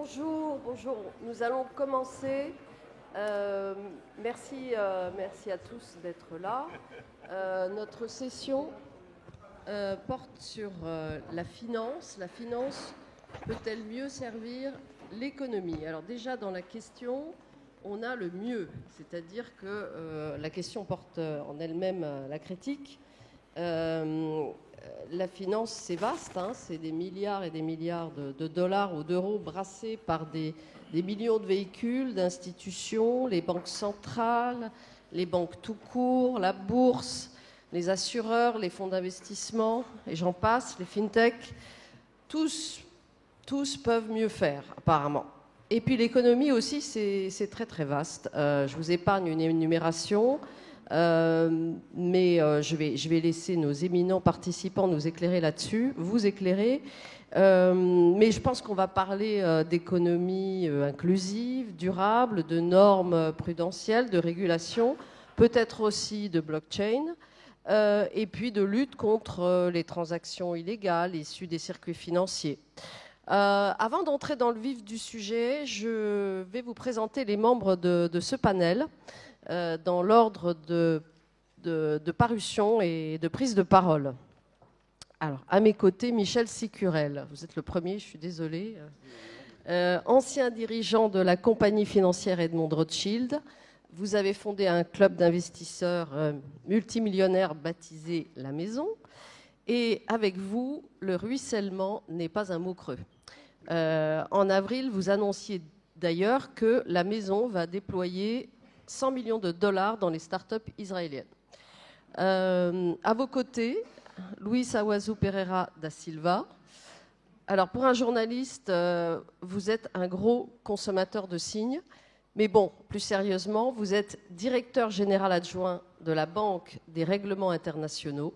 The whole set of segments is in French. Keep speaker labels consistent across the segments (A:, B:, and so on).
A: Bonjour, bonjour. Nous allons commencer. Merci à tous d'être là. Notre session porte sur la finance. La finance peut-elle mieux servir l'économie? Alors déjà, dans la question, on a le mieux, c'est-à-dire que la question porte en elle-même la critique. La finance, c'est vaste, hein, c'est des milliards et des milliards de dollars ou d'euros brassés par des millions de véhicules, d'institutions, les banques centrales, les banques tout court, la bourse, les assureurs, les fonds d'investissement, et j'en passe, les fintechs. Tous peuvent mieux faire, apparemment. Et puis l'économie aussi, c'est très très vaste. Je vous épargne une énumération. Mais je vais laisser nos éminents participants nous éclairer là-dessus, vous éclairer. Mais je pense qu'on va parler d'économie inclusive, durable, de normes prudentielles, de régulation, peut-être aussi de blockchain, et puis de lutte contre les transactions illégales issues des circuits financiers. Avant d'entrer dans le vif du sujet, je vais vous présenter les membres de ce panel. Dans l'ordre de parution et de prise de parole. Alors, à mes côtés, Michel Sicurel. Vous êtes le premier, je suis désolée. Ancien dirigeant de la compagnie financière Edmond Rothschild. Vous avez fondé un club d'investisseurs multimillionnaires baptisé La Maison. Et avec vous, le ruissellement n'est pas un mot creux. En avril, vous annonciez d'ailleurs que La Maison va déployer 100 millions de dollars dans les startups israéliennes. À vos côtés, Luis Awazu Pereira da Silva. Alors, pour un journaliste, vous êtes un gros consommateur de signes. Mais bon, plus sérieusement, vous êtes directeur général adjoint de la Banque des règlements internationaux,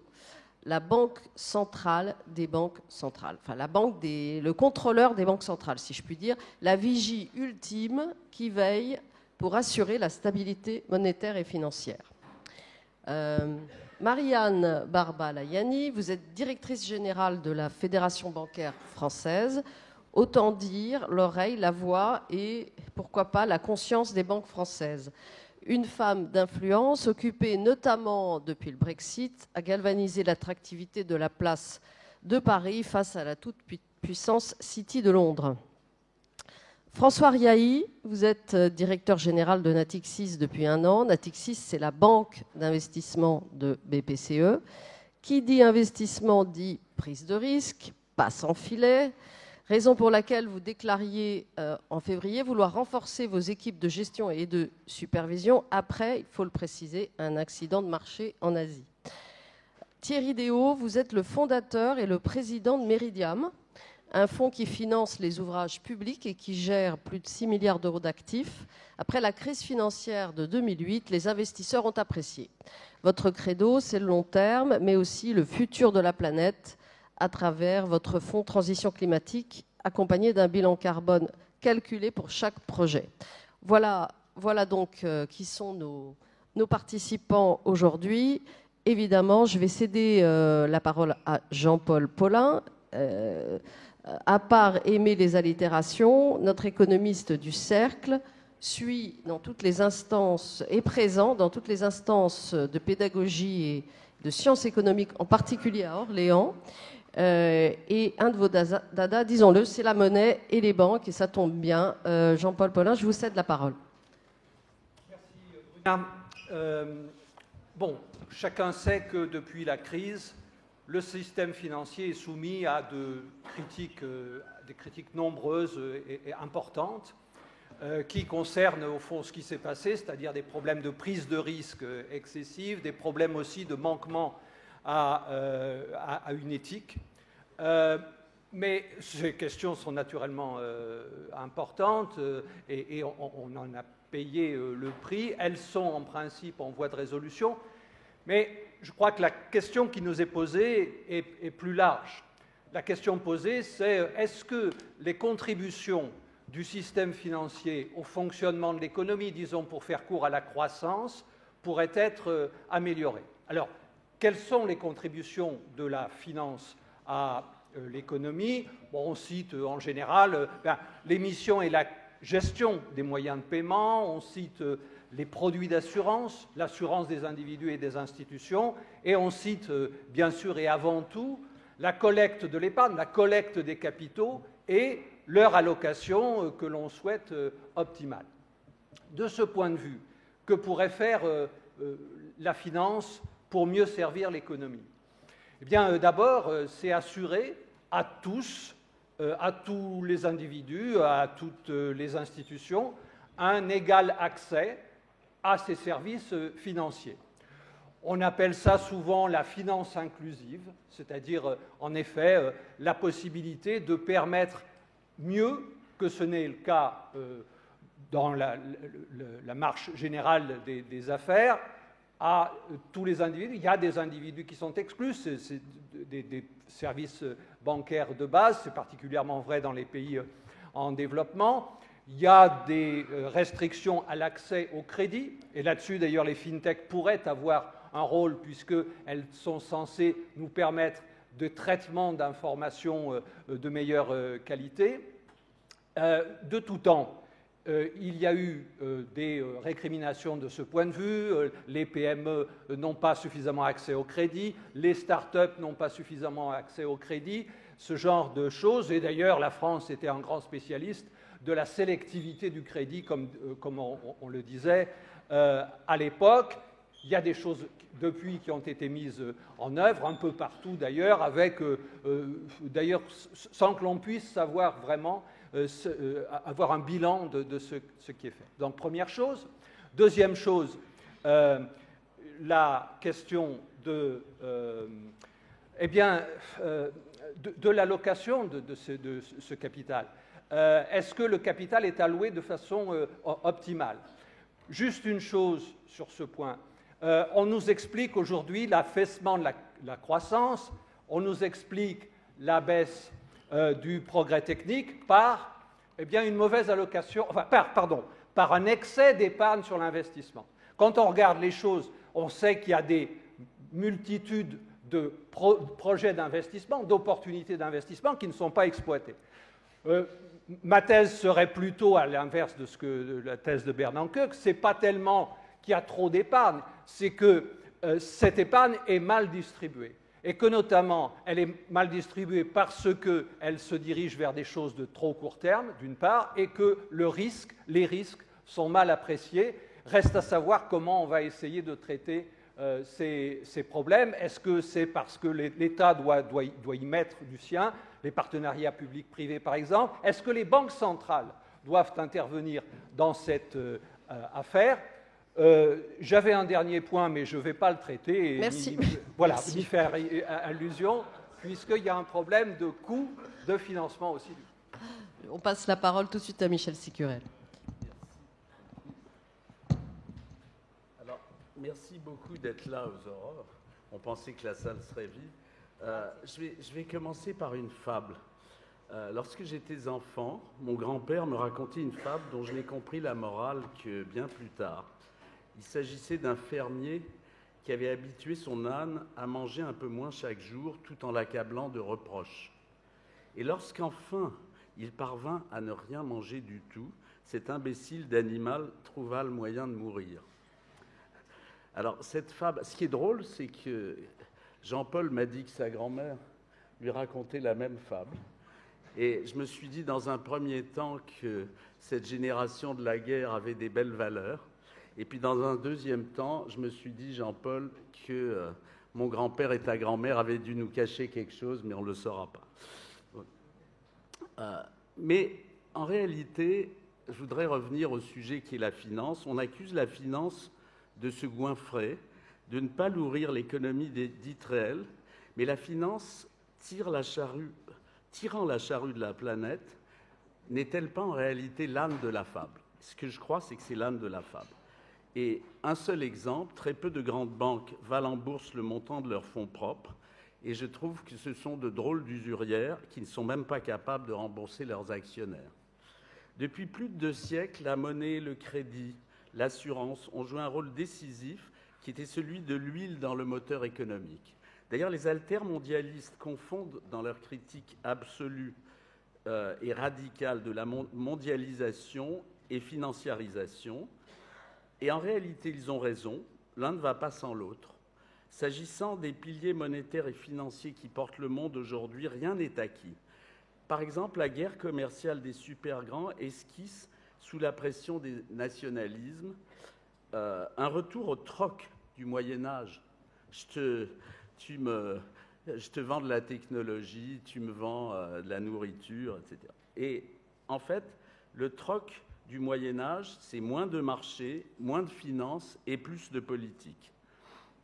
A: la banque centrale des banques centrales. Enfin, le contrôleur des banques centrales, si je puis dire, la vigie ultime qui veille pour assurer la stabilité monétaire et financière. Marianne Barba-Layani, vous êtes directrice générale de la Fédération bancaire française. Autant dire l'oreille, la voix et, pourquoi pas, la conscience des banques françaises. Une femme d'influence occupée notamment depuis le Brexit à galvaniser l'attractivité de la place de Paris face à la toute-puissance City de Londres. François Riahi, vous êtes directeur général de Natixis depuis 1 an. Natixis, c'est la banque d'investissement de BPCE. Qui dit investissement dit prise de risque, pas sans filet. Raison pour laquelle vous déclariez en février vouloir renforcer vos équipes de gestion et de supervision après, il faut le préciser, un accident de marché en Asie. Thierry Déhaut, vous êtes le fondateur et le président de Meridiam, un fonds qui finance les ouvrages publics et qui gère plus de 6 milliards d'euros d'actifs. Après la crise financière de 2008, les investisseurs ont apprécié. Votre credo, c'est le long terme, mais aussi le futur de la planète à travers votre fonds transition climatique, accompagné d'un bilan carbone calculé pour chaque projet. Voilà donc qui sont nos participants aujourd'hui. Évidemment, je vais céder la parole à Jean-Paul Paulin. À part aimer les allitérations, notre économiste du cercle suit dans toutes les instances, est présent dans toutes les instances de pédagogie et de sciences économiques, en particulier à Orléans. Et un de vos dada, disons-le, c'est la monnaie et les banques, et ça tombe bien. Jean-Paul Paulin, je vous cède la parole.
B: Merci, Bruna. Bon, chacun sait que depuis la crise, le système financier est soumis à des critiques nombreuses et importantes qui concernent au fond ce qui s'est passé, c'est-à-dire des problèmes de prise de risque excessive, des problèmes aussi de manquement à une éthique. Mais ces questions sont naturellement importantes et on en a payé le prix. Elles sont en principe en voie de résolution. Mais je crois que la question qui nous est posée est plus large. La question posée, c'est est-ce que les contributions du système financier au fonctionnement de l'économie, disons pour faire court à la croissance, pourraient être améliorées? Alors, quelles sont les contributions de la finance à l'économie. Bon, on cite en général l'émission et la gestion des moyens de paiement, on cite les produits d'assurance, l'assurance des individus et des institutions, et on cite bien sûr et avant tout la collecte de l'épargne, la collecte des capitaux et leur allocation que l'on souhaite optimale. De ce point de vue, que pourrait faire la finance pour mieux servir l'économie? Eh bien, d'abord, c'est assurer à tous les individus, à toutes les institutions, un égal accès à ces services financiers. On appelle ça souvent la finance inclusive, c'est-à-dire, en effet, la possibilité de permettre mieux que ce n'est le cas dans la marche générale des affaires, à tous les individus. Il y a des individus qui sont exclus, c'est des services bancaires de base, c'est particulièrement vrai dans les pays en développement. Il y a des restrictions à l'accès au crédit, et là-dessus, d'ailleurs, les fintechs pourraient avoir un rôle, puisqu'elles sont censées nous permettre de traitement d'informations de meilleure qualité. De tout temps, il y a eu des récriminations de ce point de vue. Les PME n'ont pas suffisamment accès au crédit, les start-up n'ont pas suffisamment accès au crédit, ce genre de choses. Et d'ailleurs, la France était un grand spécialiste de la sélectivité du crédit, comme on le disait à l'époque. Il y a des choses depuis qui ont été mises en œuvre, un peu partout d'ailleurs, d'ailleurs sans que l'on puisse savoir vraiment avoir un bilan de ce qui est fait. Donc, première chose. Deuxième chose, la question de l'allocation de ce capital. Est-ce que le capital est alloué de façon optimale? Juste une chose sur ce point. On nous explique aujourd'hui l'affaissement de la croissance, on nous explique la baisse du progrès technique par une mauvaise allocation, par un excès d'épargne sur l'investissement. Quand on regarde les choses, on sait qu'il y a des multitudes de projets d'investissement, d'opportunités d'investissement qui ne sont pas exploitées. Ma thèse serait plutôt à l'inverse de la thèse de Bernanke, que ce n'est pas tellement qu'il y a trop d'épargne, c'est que cette épargne est mal distribuée. Et que notamment, elle est mal distribuée parce qu'elle se dirige vers des choses de trop court terme, d'une part, et que les risques sont mal appréciés. Reste à savoir comment on va essayer de traiter ces problèmes. Est-ce que c'est parce que l'État doit y mettre du sien, les partenariats publics-privés par exemple? Est-ce que les banques centrales doivent intervenir dans cette affaire? J'avais un dernier point, mais je ne vais pas le traiter.
A: Merci.
B: Ni faire allusion, puisqu'il y a un problème de coût de financement aussi.
A: On passe la parole tout de suite à Michel Sicurel.
C: Alors, merci beaucoup d'être là aux aurores. On pensait que la salle serait vide. Je vais commencer par une fable. Lorsque j'étais enfant, mon grand-père me racontait une fable dont je n'ai compris la morale que bien plus tard. Il s'agissait d'un fermier qui avait habitué son âne à manger un peu moins chaque jour tout en l'accablant de reproches. Et lorsqu'enfin il parvint à ne rien manger du tout, cet imbécile d'animal trouva le moyen de mourir. Alors cette fable, ce qui est drôle, c'est que Jean-Paul m'a dit que sa grand-mère lui racontait la même fable. Et je me suis dit dans un premier temps que cette génération de la guerre avait des belles valeurs. Et puis dans un deuxième temps, je me suis dit, Jean-Paul, que mon grand-père et ta grand-mère avaient dû nous cacher quelque chose, mais on ne le saura pas. Mais en réalité, je voudrais revenir au sujet qui est la finance. On accuse la finance de se goinfrer, de ne pas nourrir l'économie dite réelle, mais la finance, tirant la charrue de la planète, n'est-elle pas en réalité l'âne de la fable? Ce que je crois, c'est que c'est l'âne de la fable. Et un seul exemple, très peu de grandes banques valent en bourse le montant de leurs fonds propres, et je trouve que ce sont de drôles d'usurières qui ne sont même pas capables de rembourser leurs actionnaires. Depuis plus de 2 siècles, la monnaie, le crédit, l'assurance ont joué un rôle décisif qui était celui de l'huile dans le moteur économique. D'ailleurs, les altermondialistes confondent dans leur critique absolue et radicale de la mondialisation et financiarisation. Et en réalité, ils ont raison, l'un ne va pas sans l'autre. S'agissant des piliers monétaires et financiers qui portent le monde aujourd'hui, rien n'est acquis. Par exemple, la guerre commerciale des super-grands esquisse, sous la pression des nationalismes, un retour au troc du Moyen-Âge. Je te vends de la technologie, tu me vends de la nourriture, etc. Et en fait, le troc du Moyen-Âge, c'est moins de marché, moins de finances et plus de politique.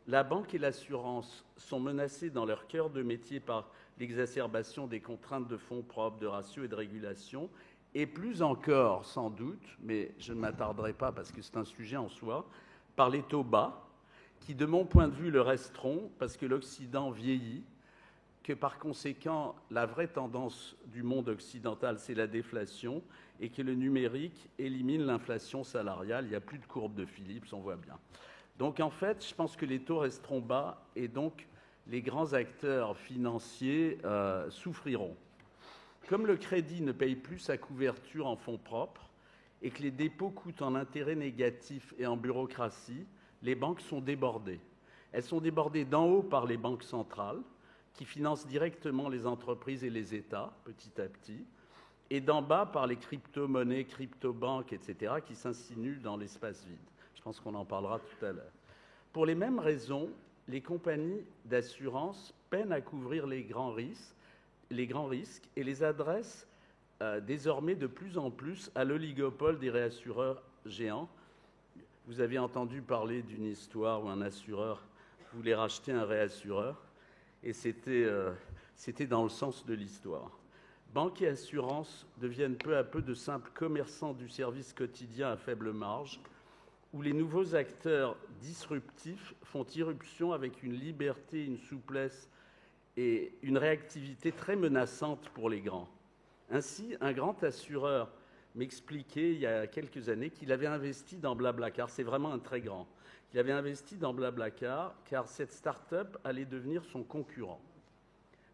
C: La banque et l'assurance sont menacées dans leur cœur de métier par l'exacerbation des contraintes de fonds propres, de ratios et de régulation, et plus encore, sans doute, mais je ne m'attarderai pas parce que c'est un sujet en soi, par les taux bas, qui, de mon point de vue, le resteront parce que l'Occident vieillit, que par conséquent, la vraie tendance du monde occidental, c'est la déflation, et que le numérique élimine l'inflation salariale. Il n'y a plus de courbe de Phillips, on voit bien. Donc, en fait, je pense que les taux resteront bas, et donc les grands acteurs financiers souffriront. Comme le crédit ne paye plus sa couverture en fonds propres, et que les dépôts coûtent en intérêts négatifs et en bureaucratie, les banques sont débordées. Elles sont débordées d'en haut par les banques centrales, qui financent directement les entreprises et les États, petit à petit, et d'en bas par les crypto-monnaies, crypto-banques, etc., qui s'insinuent dans l'espace vide. Je pense qu'on en parlera tout à l'heure. Pour les mêmes raisons, les compagnies d'assurance peinent à couvrir les grands risques et les adressent désormais de plus en plus à l'oligopole des réassureurs géants. Vous avez entendu parler d'une histoire où un assureur voulait racheter un réassureur, et c'était dans le sens de l'histoire. Banques et assurances deviennent peu à peu de simples commerçants du service quotidien à faible marge, où les nouveaux acteurs disruptifs font irruption avec une liberté, une souplesse et une réactivité très menaçantes pour les grands. Ainsi, un grand assureur m'expliquait il y a quelques années qu'il avait investi dans Blablacar, c'est vraiment un très grand, il avait investi dans Blablacar car cette start-up allait devenir son concurrent.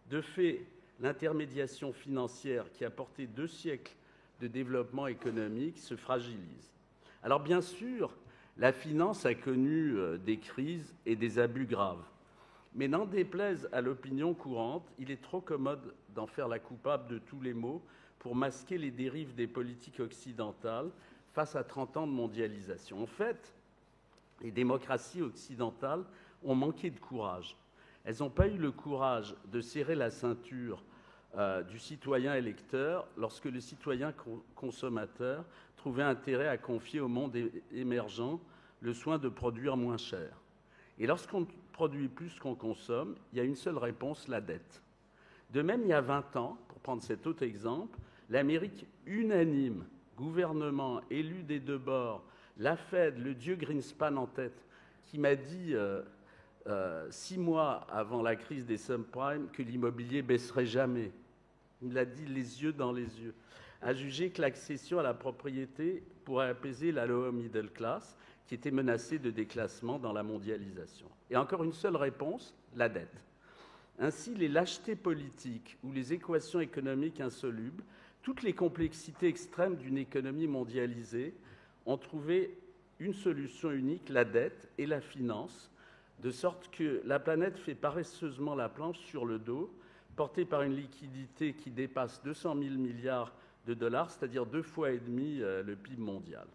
C: De fait, l'intermédiation financière qui a porté 2 siècles de développement économique se fragilise. Alors bien sûr, la finance a connu des crises et des abus graves. Mais n'en déplaise à l'opinion courante, il est trop commode d'en faire la coupable de tous les maux pour masquer les dérives des politiques occidentales face à 30 ans de mondialisation. En fait, les démocraties occidentales ont manqué de courage. Elles n'ont pas eu le courage de serrer la ceinture du citoyen électeur lorsque le citoyen consommateur trouvait intérêt à confier au monde émergent le soin de produire moins cher. Et lorsqu'on produit plus qu'on consomme, il y a une seule réponse, la dette. De même, il y a 20 ans, pour prendre cet autre exemple, l'Amérique unanime, gouvernement, élus des deux bords, la Fed, le dieu Greenspan en tête, qui m'a dit 6 mois avant la crise des subprimes que l'immobilier baisserait jamais. Il l'a dit les yeux dans les yeux. A jugé que l'accession à la propriété pourrait apaiser la lower middle class, qui était menacée de déclassement dans la mondialisation. Et encore une seule réponse, la dette. Ainsi, les lâchetés politiques ou les équations économiques insolubles, toutes les complexités extrêmes d'une économie mondialisée ont trouvé une solution unique, la dette et la finance, de sorte que la planète fait paresseusement la planche sur le dos, portée par une liquidité qui dépasse 200 000 milliards de dollars, c'est-à-dire 2,5 fois le PIB mondial.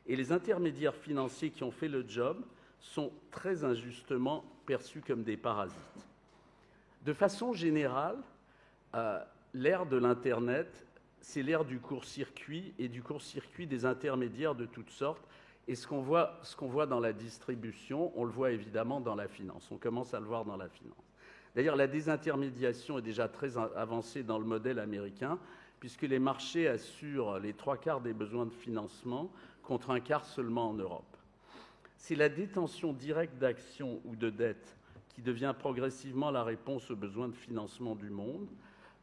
C: Et les intermédiaires financiers qui ont fait le job sont très injustement perçus comme des parasites. De façon générale, l'ère de l'Internet, c'est l'ère du court-circuit et du court-circuit des intermédiaires de toutes sortes. Et ce qu'on voit dans la distribution, on le voit évidemment dans la finance. On commence à le voir dans la finance. D'ailleurs, la désintermédiation est déjà très avancée dans le modèle américain, puisque les marchés assurent les 3/4 des besoins de financement contre 1/4 seulement en Europe. C'est la détention directe d'actions ou de dettes qui devient progressivement la réponse aux besoins de financement du monde.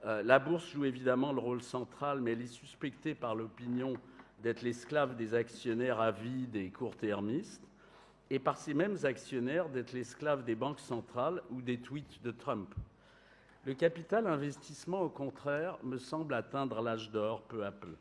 C: La bourse joue évidemment le rôle central, mais elle est suspectée par l'opinion d'être l'esclave des actionnaires avides et court-termistes. et par ces mêmes actionnaires d'être l'esclave des banques centrales ou des tweets de Trump. Le capital investissement, au contraire, me semble atteindre l'âge d'or peu à peu.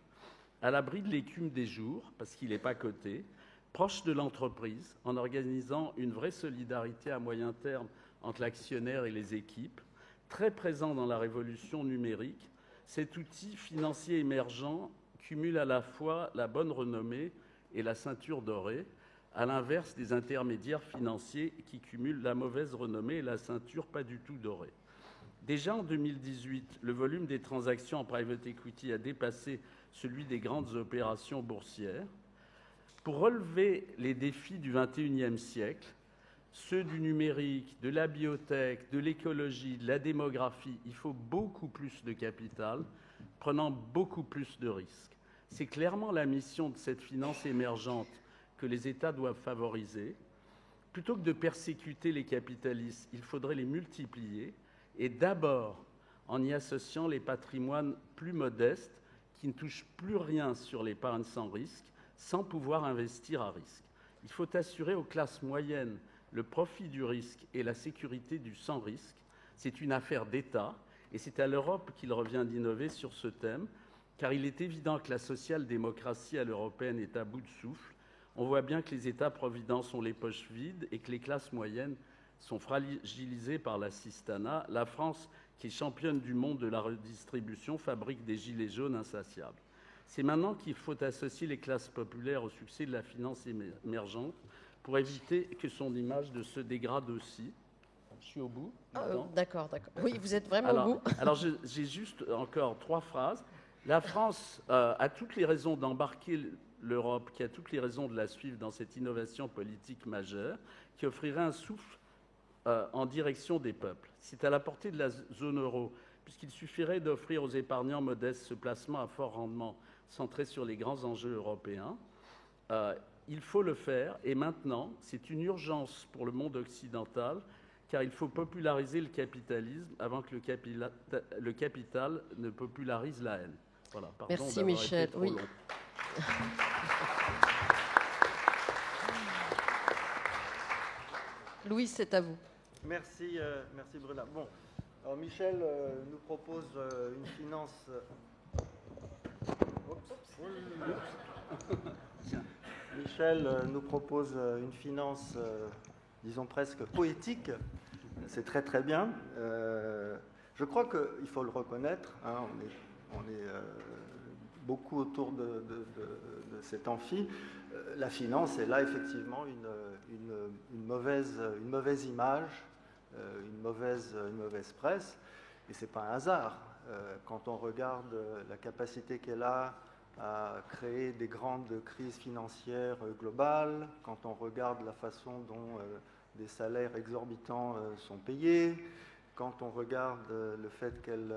C: À l'abri de l'écume des jours, parce qu'il n'est pas coté, proche de l'entreprise, en organisant une vraie solidarité à moyen terme entre l'actionnaire et les équipes, très présent dans la révolution numérique, cet outil financier émergent cumule à la fois la bonne renommée et la ceinture dorée, à l'inverse des intermédiaires financiers qui cumulent la mauvaise renommée et la ceinture pas du tout dorée. Déjà en 2018, le volume des transactions en private equity a dépassé celui des grandes opérations boursières. Pour relever les défis du XXIe siècle, ceux du numérique, de la biotech, de l'écologie, de la démographie, il faut beaucoup plus de capital, prenant beaucoup plus de risques. C'est clairement la mission de cette finance émergente que les États doivent favoriser. Plutôt que de persécuter les capitalistes, il faudrait les multiplier, et d'abord en y associant les patrimoines plus modestes qui ne touchent plus rien sur l'épargne sans risque, sans pouvoir investir à risque. Il faut assurer aux classes moyennes le profit du risque et la sécurité du sans risque. C'est une affaire d'État, et c'est à l'Europe qu'il revient d'innover sur ce thème, car il est évident que la social-démocratie à l'européenne est à bout de souffle. On voit bien que les États-providence ont les poches vides et que les classes moyennes sont fragilisées par l'assistanat. La France, qui est championne du monde de la redistribution, fabrique des gilets jaunes insatiables. C'est maintenant qu'il faut associer les classes populaires au succès de la finance émergente pour éviter que son image ne se dégrade aussi. Je suis au bout.
A: D'accord. Oui, vous êtes vraiment au bout.
C: Alors, j'ai juste encore 3 phrases. La France a toutes les raisons d'embarquer l'Europe, qui a toutes les raisons de la suivre dans cette innovation politique majeure, qui offrirait un souffle en direction des peuples. C'est à la portée de la zone euro, puisqu'il suffirait d'offrir aux épargnants modestes ce placement à fort rendement centré sur les grands enjeux européens. Il faut le faire, et maintenant, c'est une urgence pour le monde occidental, car il faut populariser le capitalisme avant que le capital ne popularise la haine. Voilà, pardon.
A: Merci Michel. Oui. Louis, c'est à vous.
D: Merci Bruna. Bon, alors Michel nous propose une finance. Michel nous propose une finance, disons presque poétique. C'est très très bien. Je crois qu'il faut le reconnaître. Hein, on est beaucoup autour de cet amphi. La finance est là effectivement une mauvaise image, une mauvaise presse, et c'est pas un hasard. Quand on regarde la capacité qu'elle a à créer des grandes crises financières globales, quand on regarde la façon dont des salaires exorbitants sont payés, quand on regarde le fait qu'elle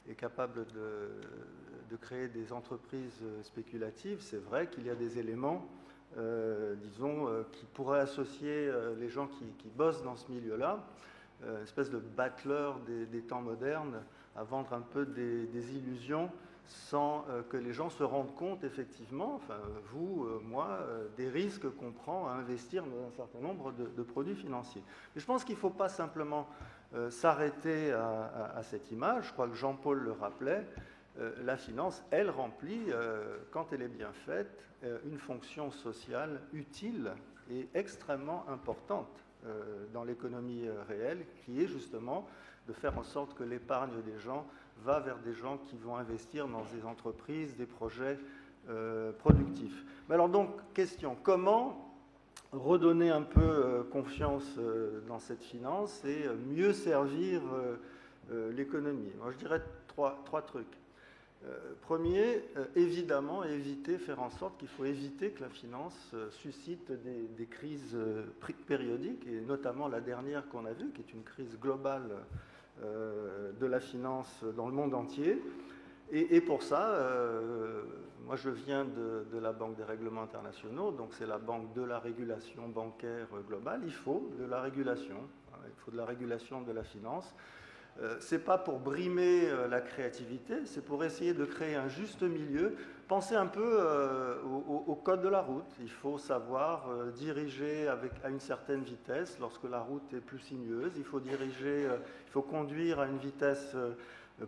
D: est capable de créer des entreprises spéculatives, c'est vrai qu'il y a des éléments, disons, qui pourraient associer les gens qui bossent dans ce milieu-là, une espèce de battleur des temps modernes, à vendre un peu des illusions sans que les gens se rendent compte effectivement, enfin vous, moi, des risques qu'on prend à investir dans un certain nombre de produits financiers. Mais je pense qu'il ne faut pas simplement s'arrêter à cette image. Je crois que Jean-Paul le rappelait, la finance, elle remplit, quand elle est bien faite, une fonction sociale utile et extrêmement importante dans l'économie réelle, qui est justement de faire en sorte que l'épargne des gens va vers des gens qui vont investir dans des entreprises, des projets productifs. Mais alors donc, question, comment redonner un peu confiance dans cette finance et mieux servir l'économie? Moi, je dirais trois trucs. Premier, évidemment, faire en sorte qu'il faut éviter que la finance suscite des crises périodiques, et notamment la dernière qu'on a vue, qui est une crise globale de la finance dans le monde entier. Et pour ça, moi je viens de la Banque des règlements internationaux, donc c'est la banque de la régulation bancaire globale. Il faut de la régulation, il faut de la régulation de la finance. c'est pas pour brimer la créativité, c'est pour essayer de créer un juste milieu. Pensez un peu au code de la route. Il faut savoir diriger à une certaine vitesse lorsque la route est plus sinueuse. Il faut conduire à une vitesse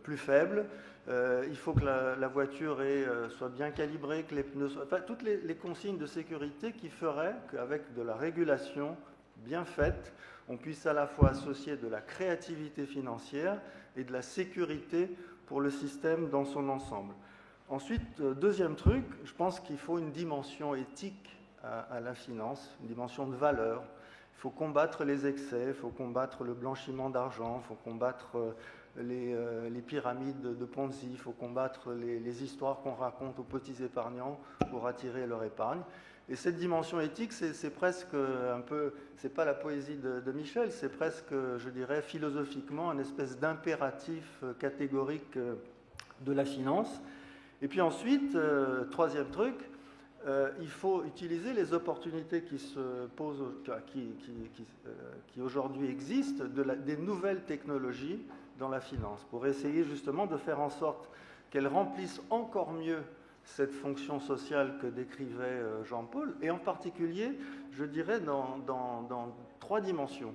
D: plus faible. Il faut que la voiture soit bien calibrée, que les pneus soient... Enfin, toutes les consignes de sécurité qui feraient qu'avec de la régulation bien faite, on puisse à la fois associer de la créativité financière et de la sécurité pour le système dans son ensemble. Ensuite, deuxième truc, je pense qu'il faut une dimension éthique à la finance, une dimension de valeur. Il faut combattre les excès, il faut combattre le blanchiment d'argent, il faut combattre les pyramides de Ponzi, il faut combattre les histoires qu'on raconte aux petits épargnants pour attirer leur épargne. Et cette dimension éthique, c'est presque un peu, c'est pas la poésie de Michel, c'est presque, je dirais, philosophiquement, une espèce d'impératif catégorique de la finance. Et puis ensuite, troisième truc, il faut utiliser les opportunités qui se posent, qui aujourd'hui existent, des nouvelles technologies dans la finance, pour essayer justement de faire en sorte qu'elles remplissent encore mieux cette fonction sociale que décrivait Jean-Paul, et en particulier, je dirais, dans trois dimensions.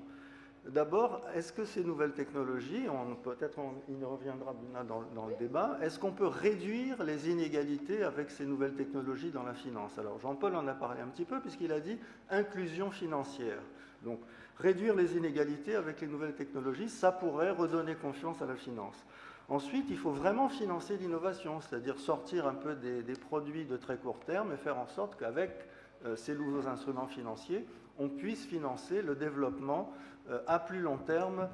D: D'abord, est-ce que ces nouvelles technologies, peut-être il y reviendra dans le débat, est-ce qu'on peut réduire les inégalités avec ces nouvelles technologies dans la finance? Alors Jean-Paul en a parlé un petit peu puisqu'il a dit inclusion financière. Donc réduire les inégalités avec les nouvelles technologies, ça pourrait redonner confiance à la finance. Ensuite, il faut vraiment financer l'innovation, c'est-à-dire sortir un peu des produits de très court terme et faire en sorte qu'avec ces nouveaux instruments financiers, on puisse financer le développement à plus long terme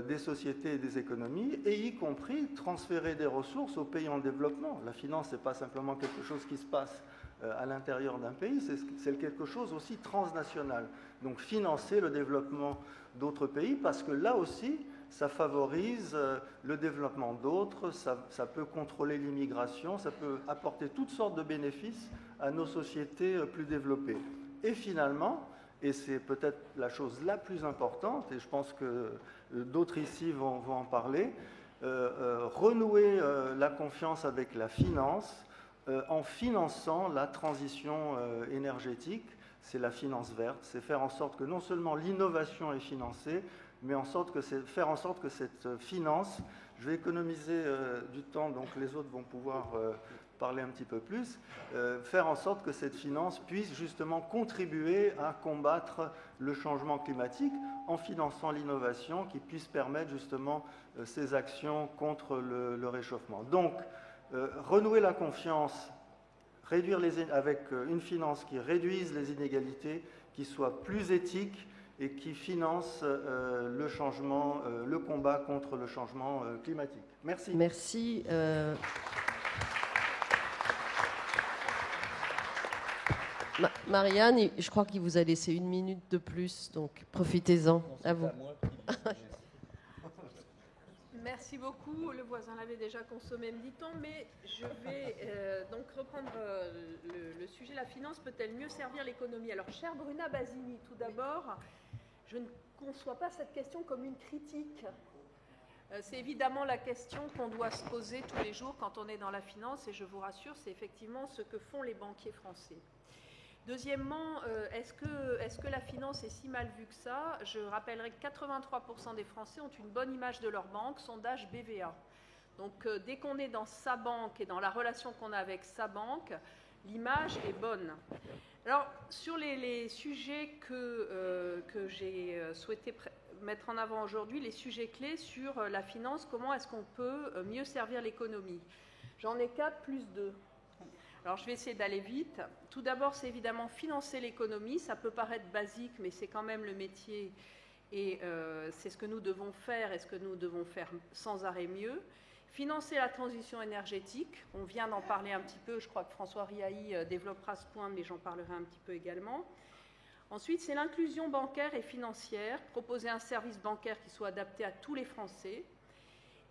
D: des sociétés et des économies, et y compris transférer des ressources aux pays en développement. La finance, ce n'est pas simplement quelque chose qui se passe à l'intérieur d'un pays, c'est quelque chose aussi transnational. Donc financer le développement d'autres pays, parce que là aussi, ça favorise le développement d'autres, ça peut contrôler l'immigration, ça peut apporter toutes sortes de bénéfices à nos sociétés plus développées. Et finalement, et c'est peut-être la chose la plus importante, et je pense que d'autres ici vont en parler, renouer la confiance avec la finance en finançant la transition énergétique. C'est la finance verte, c'est faire en sorte que non seulement l'innovation est financée, mais faire en sorte que cette finance, je vais économiser du temps, donc les autres vont pouvoir parler un petit peu plus, faire en sorte que cette finance puisse justement contribuer à combattre le changement climatique en finançant l'innovation qui puisse permettre justement ces actions contre le réchauffement. Donc, renouer la confiance, avec une finance qui réduise les inégalités, qui soit plus éthique et qui finance le changement, le combat contre le changement climatique. Merci.
A: Merci. Marianne, je crois qu'il vous a laissé 1 minute de plus, donc profitez-en. À vous.
E: Merci beaucoup. Le voisin l'avait déjà consommé, me dit-on, mais je vais donc reprendre le sujet. La finance peut-elle mieux servir l'économie? Alors, chère Bruna Basini, tout d'abord, je ne conçois pas cette question comme une critique. C'est évidemment la question qu'on doit se poser tous les jours quand on est dans la finance, et je vous rassure, c'est effectivement ce que font les banquiers français. Deuxièmement, est-ce que la finance est si mal vue que ça? Je rappellerai que 83% des Français ont une bonne image de leur banque, sondage BVA. Donc dès qu'on est dans sa banque et dans la relation qu'on a avec sa banque, l'image est bonne. Alors sur les sujets que j'ai souhaité mettre en avant aujourd'hui, les sujets clés sur la finance, comment est-ce qu'on peut mieux servir l'économie? J'en ai 4 plus 2. Alors, je vais essayer d'aller vite. Tout d'abord, c'est évidemment financer l'économie. Ça peut paraître basique, mais c'est quand même le métier. Et c'est ce que nous devons faire et ce que nous devons faire sans arrêt mieux. Financer la transition énergétique. On vient d'en parler un petit peu. Je crois que François Riahi développera ce point, mais j'en parlerai un petit peu également. Ensuite, c'est l'inclusion bancaire et financière. Proposer un service bancaire qui soit adapté à tous les Français.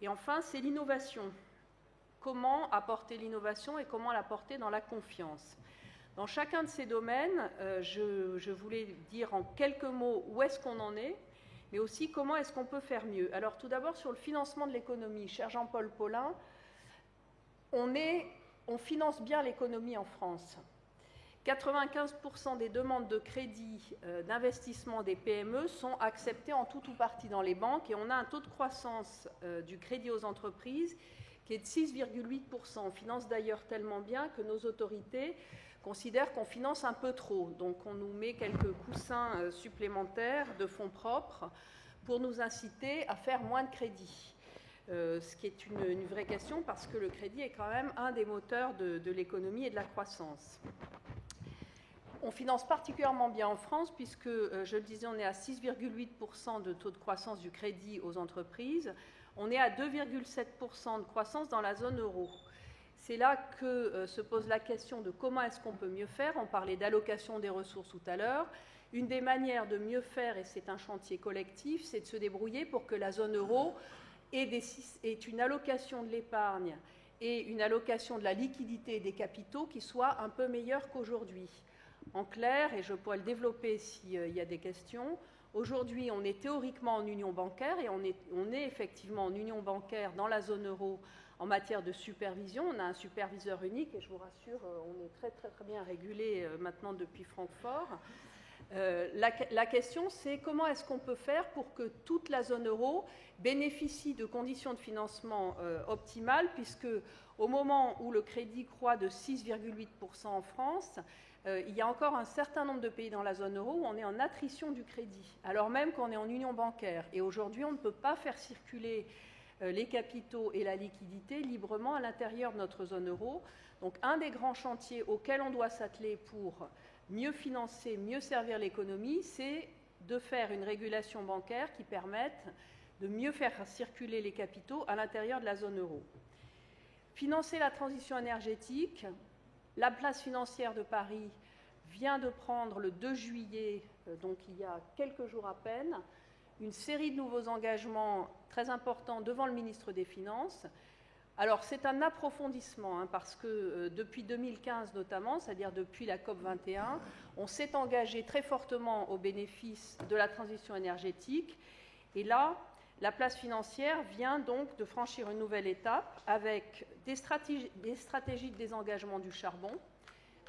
E: Et enfin, c'est l'innovation. Comment apporter l'innovation et comment l'apporter dans la confiance. Dans chacun de ces domaines, je voulais dire en quelques mots où est-ce qu'on en est, mais aussi comment est-ce qu'on peut faire mieux. Alors tout d'abord sur le financement de l'économie, cher Jean-Paul Paulin, on finance bien l'économie en France. 95% des demandes de crédit d'investissement des PME sont acceptées en tout ou partie dans les banques et on a un taux de croissance du crédit aux entreprises qui est de 6,8%. On finance d'ailleurs tellement bien que nos autorités considèrent qu'on finance un peu trop. Donc on nous met quelques coussins supplémentaires de fonds propres pour nous inciter à faire moins de crédit. Ce qui est une vraie question parce que le crédit est quand même un des moteurs de l'économie et de la croissance. On finance particulièrement bien en France puisque, je le disais, on est à 6,8% de taux de croissance du crédit aux entreprises. On est à 2,7% de croissance dans la zone euro. C'est là que se pose la question de comment est-ce qu'on peut mieux faire. On parlait d'allocation des ressources tout à l'heure. Une des manières de mieux faire, et c'est un chantier collectif, c'est de se débrouiller pour que la zone euro ait une allocation de l'épargne et une allocation de la liquidité et des capitaux qui soit un peu meilleure qu'aujourd'hui. En clair, et je pourrais le développer s'il y a des questions, aujourd'hui on est théoriquement en union bancaire et on est effectivement en union bancaire dans la zone euro en matière de supervision. On a un superviseur unique et je vous rassure, on est très très très bien régulé maintenant depuis Francfort. La question c'est comment est-ce qu'on peut faire pour que toute la zone euro bénéficie de conditions de financement optimales puisque au moment où le crédit croît de 6,8% en France, il y a encore un certain nombre de pays dans la zone euro où on est en attrition du crédit, alors même qu'on est en union bancaire. Et aujourd'hui, on ne peut pas faire circuler les capitaux et la liquidité librement à l'intérieur de notre zone euro. Donc, un des grands chantiers auxquels on doit s'atteler pour mieux financer, mieux servir l'économie, c'est de faire une régulation bancaire qui permette de mieux faire circuler les capitaux à l'intérieur de la zone euro. Financer la transition énergétique. La place financière de Paris vient de prendre le 2 juillet, donc il y a quelques jours à peine, une série de nouveaux engagements très importants devant le ministre des Finances. Alors c'est un approfondissement, parce que depuis 2015 notamment, c'est-à-dire depuis la COP21, on s'est engagé très fortement au bénéfice de la transition énergétique. Et là, la place financière vient donc de franchir une nouvelle étape avec des stratégies de désengagement du charbon.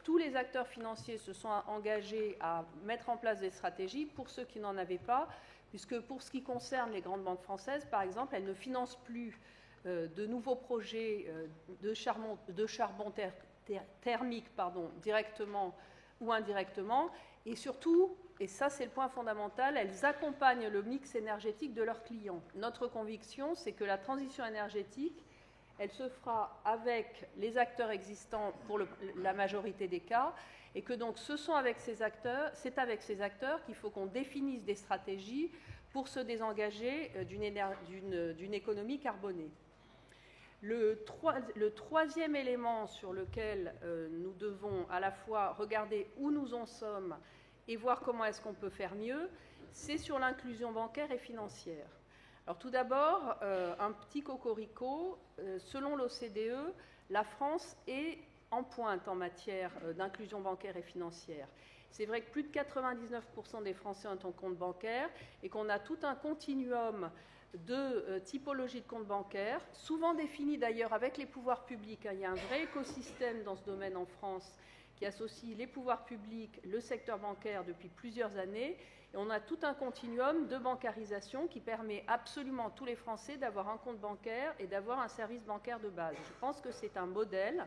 E: Tous les acteurs financiers se sont engagés à mettre en place des stratégies pour ceux qui n'en avaient pas, puisque pour ce qui concerne les grandes banques françaises, par exemple, elles ne financent plus de nouveaux projets de charbon thermique directement ou indirectement. Et surtout, et ça c'est le point fondamental, elles accompagnent le mix énergétique de leurs clients. Notre conviction, c'est que la transition énergétique, elle se fera avec les acteurs existants pour la majorité des cas, et que donc c'est avec ces acteurs qu'il faut qu'on définisse des stratégies pour se désengager d'une économie carbonée. Le troisième élément sur lequel nous devons à la fois regarder où nous en sommes et voir comment est-ce qu'on peut faire mieux, c'est sur l'inclusion bancaire et financière. Alors tout d'abord, un petit cocorico, selon l'OCDE, la France est en pointe en matière d'inclusion bancaire et financière. C'est vrai que plus de 99% des Français ont un compte bancaire et qu'on a tout un continuum de typologie de compte bancaire, souvent défini d'ailleurs avec les pouvoirs publics. Il y a un vrai écosystème dans ce domaine en France qui associe les pouvoirs publics, le secteur bancaire depuis plusieurs années. Et on a tout un continuum de bancarisation qui permet absolument à tous les Français d'avoir un compte bancaire et d'avoir un service bancaire de base. Je pense que c'est un modèle.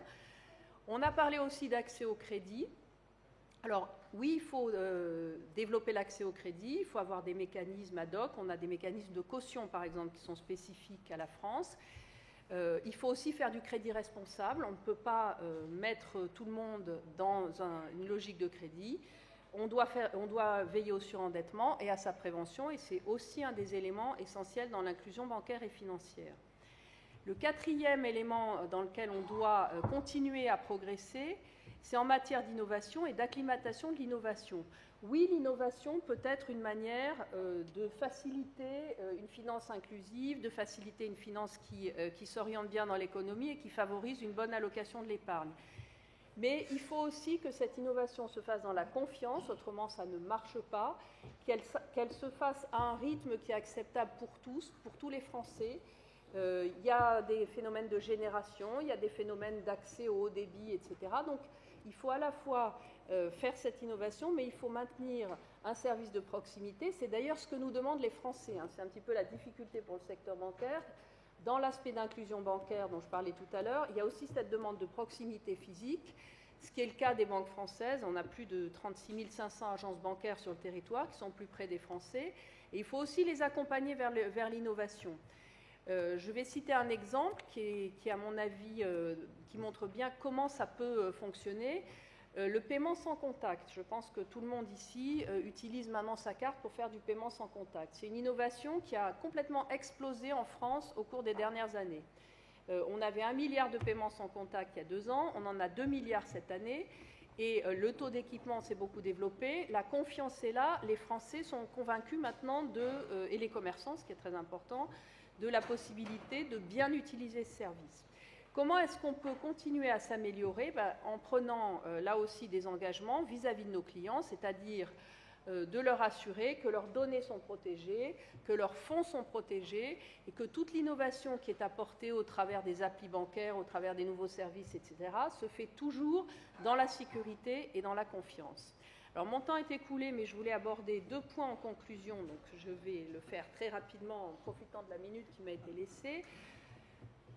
E: On a parlé aussi d'accès au crédit. Alors oui, il faut développer l'accès au crédit, il faut avoir des mécanismes ad hoc. On a des mécanismes de caution, par exemple, qui sont spécifiques à la France. Il faut aussi faire du crédit responsable. On ne peut pas mettre tout le monde dans une logique de crédit. On doit veiller au surendettement et à sa prévention, et c'est aussi un des éléments essentiels dans l'inclusion bancaire et financière. Le quatrième élément dans lequel on doit continuer à progresser, c'est en matière d'innovation et d'acclimatation de l'innovation. Oui, l'innovation peut être une manière de faciliter une finance inclusive, de faciliter une finance qui s'oriente bien dans l'économie et qui favorise une bonne allocation de l'épargne. Mais il faut aussi que cette innovation se fasse dans la confiance, autrement ça ne marche pas, qu'elle se fasse à un rythme qui est acceptable pour tous, pour tous les Français. Il y a des phénomènes de génération, il y a des phénomènes d'accès au haut débit, etc. Donc il faut à la fois faire cette innovation, mais il faut maintenir un service de proximité. C'est d'ailleurs ce que nous demandent les Français. C'est un petit peu la difficulté pour le secteur bancaire. Dans l'aspect d'inclusion bancaire dont je parlais tout à l'heure, il y a aussi cette demande de proximité physique, ce qui est le cas des banques françaises. On a plus de 36 500 agences bancaires sur le territoire qui sont plus près des Français. Et il faut aussi les accompagner vers l'innovation. Je vais citer un exemple qui à mon avis, qui montre bien comment ça peut fonctionner. Le paiement sans contact. Je pense que tout le monde ici utilise maintenant sa carte pour faire du paiement sans contact. C'est une innovation qui a complètement explosé en France au cours des dernières années. On avait 1 milliard de paiements sans contact il y a 2 ans, on en a 2 milliards cette année, et le taux d'équipement s'est beaucoup développé. La confiance est là, les Français sont convaincus maintenant et les commerçants, ce qui est très important, de la possibilité de bien utiliser ce service. Comment est-ce qu'on peut continuer à s'améliorer? En prenant là aussi des engagements vis-à-vis de nos clients, c'est-à-dire de leur assurer que leurs données sont protégées, que leurs fonds sont protégés et que toute l'innovation qui est apportée au travers des applis bancaires, au travers des nouveaux services, etc., se fait toujours dans la sécurité et dans la confiance. Alors mon temps est écoulé, mais je voulais aborder 2 points en conclusion, donc je vais le faire très rapidement en profitant de la minute qui m'a été laissée.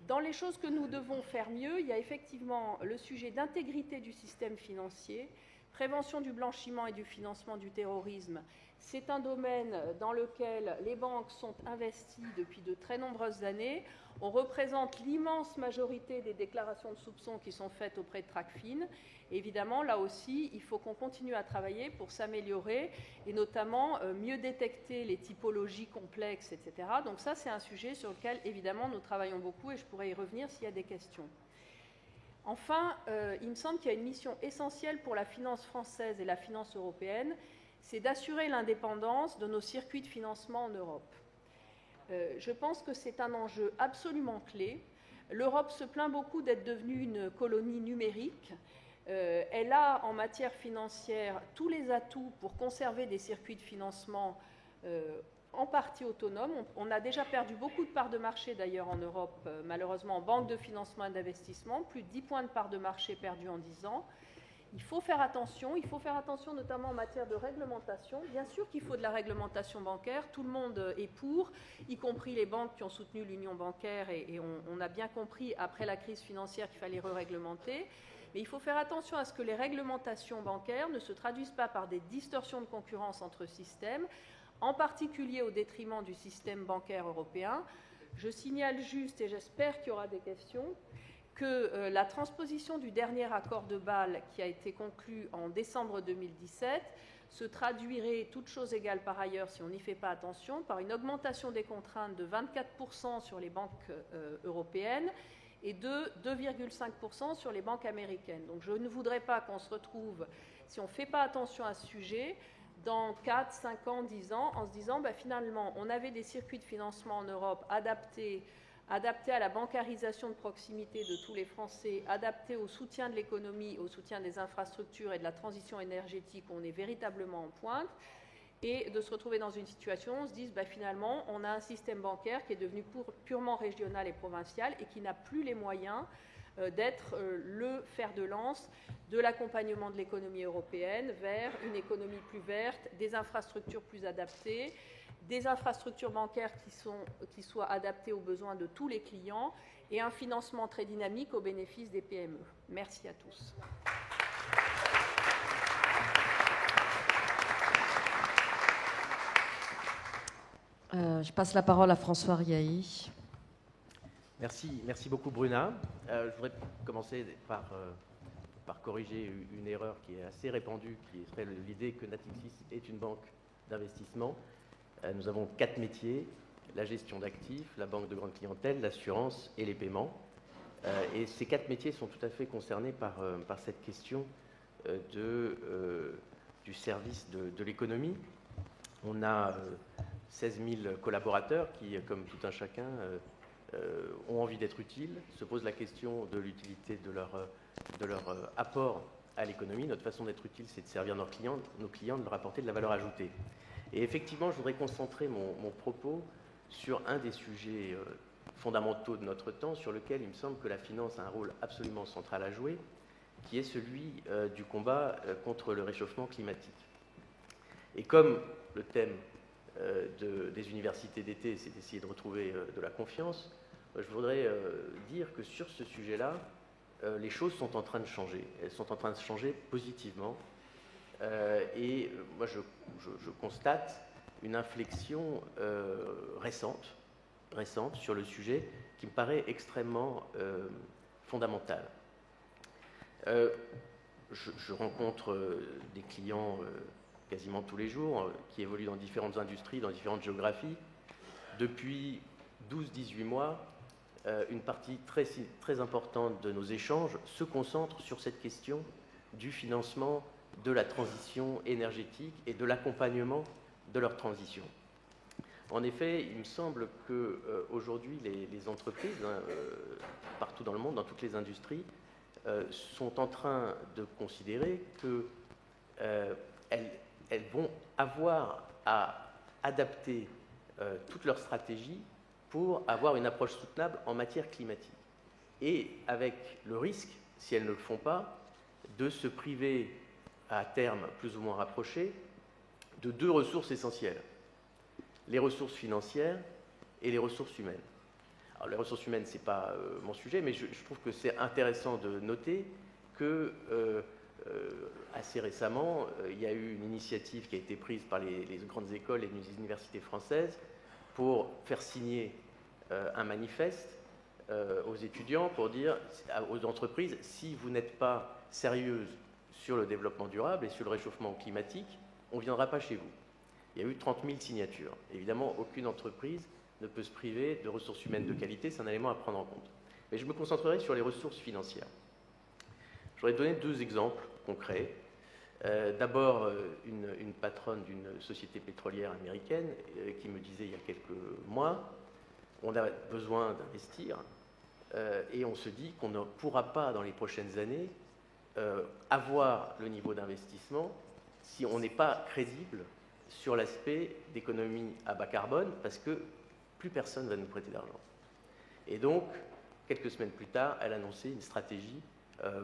E: Dans les choses que nous devons faire mieux, il y a effectivement le sujet d'intégrité du système financier, prévention du blanchiment et du financement du terrorisme. C'est un domaine dans lequel les banques sont investies depuis de très nombreuses années. On représente l'immense majorité des déclarations de soupçons qui sont faites auprès de Tracfin. Évidemment, là aussi, il faut qu'on continue à travailler pour s'améliorer et notamment mieux détecter les typologies complexes, etc. Donc ça, c'est un sujet sur lequel, évidemment, nous travaillons beaucoup et je pourrais y revenir s'il y a des questions. Enfin, il me semble qu'il y a une mission essentielle pour la finance française et la finance européenne, c'est d'assurer l'indépendance de nos circuits de financement en Europe. Je pense que c'est un enjeu absolument clé. L'Europe se plaint beaucoup d'être devenue une colonie numérique. Elle a, en matière financière, tous les atouts pour conserver des circuits de financement en partie autonomes. On a déjà perdu beaucoup de parts de marché, d'ailleurs, en Europe, malheureusement, en banque de financement et d'investissement, plus de 10 points de parts de marché perdus en 10 ans. Il faut faire attention notamment en matière de réglementation. Bien sûr qu'il faut de la réglementation bancaire, tout le monde est pour, y compris les banques qui ont soutenu l'union bancaire, et on a bien compris, après la crise financière, qu'il fallait re-réglementer. Mais il faut faire attention à ce que les réglementations bancaires ne se traduisent pas par des distorsions de concurrence entre systèmes, en particulier au détriment du système bancaire européen. Je signale juste, et j'espère qu'il y aura des questions, que la transposition du dernier accord de Bâle, qui a été conclu en décembre 2017, se traduirait, toutes choses égales par ailleurs, si on n'y fait pas attention, par une augmentation des contraintes de 24% sur les banques européennes et de 2,5% sur les banques américaines. Donc je ne voudrais pas qu'on se retrouve, si on ne fait pas attention à ce sujet, dans 4, 5 ans, 10 ans, en se disant finalement, on avait des circuits de financement en Europe adaptés à la bancarisation de proximité de tous les Français, adaptés au soutien de l'économie, au soutien des infrastructures et de la transition énergétique, où on est véritablement en pointe, et de se retrouver dans une situation où on se dit finalement, on a un système bancaire qui est devenu purement régional et provincial et qui n'a plus les moyens d'être le fer de lance de l'accompagnement de l'économie européenne vers une économie plus verte, des infrastructures plus adaptées, des infrastructures bancaires qui soient adaptées aux besoins de tous les clients et un financement très dynamique au bénéfice des PME. Merci à tous.
A: Je passe la parole à François Riahi.
F: Merci beaucoup Bruna. Je voudrais commencer par corriger une erreur qui est assez répandue, qui serait l'idée que Natixis est une banque d'investissement. Nous avons 4 métiers, la gestion d'actifs, la banque de grande clientèle, l'assurance et les paiements. Et ces 4 métiers sont tout à fait concernés par cette question du service de l'économie. On a 16 000 collaborateurs qui, comme tout un chacun, ont envie d'être utiles, se posent la question de l'utilité de leur apport à l'économie. Notre façon d'être utile, c'est de servir nos clients, de leur apporter de la valeur ajoutée. Et effectivement, je voudrais concentrer mon propos sur un des sujets fondamentaux de notre temps, sur lequel il me semble que la finance a un rôle absolument central à jouer, qui est celui du combat contre le réchauffement climatique. Et comme le thème des universités d'été, c'est d'essayer de retrouver de la confiance, je voudrais dire que sur ce sujet-là, les choses sont en train de changer. Elles sont en train de changer positivement. Et moi, je constate une inflexion récente sur le sujet qui me paraît extrêmement fondamentale. Je rencontre des clients quasiment tous les jours qui évoluent dans différentes industries, dans différentes géographies. Depuis 12-18 mois, une partie très importante de nos échanges se concentre sur cette question du financement de la transition énergétique et de l'accompagnement de leur transition. En effet, il me semble qu'aujourd'hui, les entreprises, partout dans le monde, dans toutes les industries, sont en train de considérer qu'elles vont avoir à adapter toute leur stratégie pour avoir une approche soutenable en matière climatique. Et avec le risque, si elles ne le font pas, de se priver à terme plus ou moins rapproché de deux ressources essentielles, les ressources financières et les ressources humaines. Alors, les ressources humaines, ce n'est pas mon sujet, mais je trouve que c'est intéressant de noter que assez récemment, il y a eu une initiative qui a été prise par les grandes écoles et les universités françaises pour faire signer un manifeste aux étudiants pour dire aux entreprises, si vous n'êtes pas sérieuses sur le développement durable et sur le réchauffement climatique, on ne viendra pas chez vous. Il y a eu 30 000 signatures. Évidemment, aucune entreprise ne peut se priver de ressources humaines de qualité, c'est un élément à prendre en compte. Mais je me concentrerai sur les ressources financières. Je voudrais donner deux exemples concrets. D'abord, une patronne d'une société pétrolière américaine qui me disait il y a quelques mois, on a besoin d'investir et on se dit qu'on ne pourra pas dans les prochaines années avoir le niveau d'investissement si on n'est pas crédible sur l'aspect d'économie à bas carbone, parce que plus personne ne va nous prêter d'argent. Et donc, quelques semaines plus tard, elle a annoncé une stratégie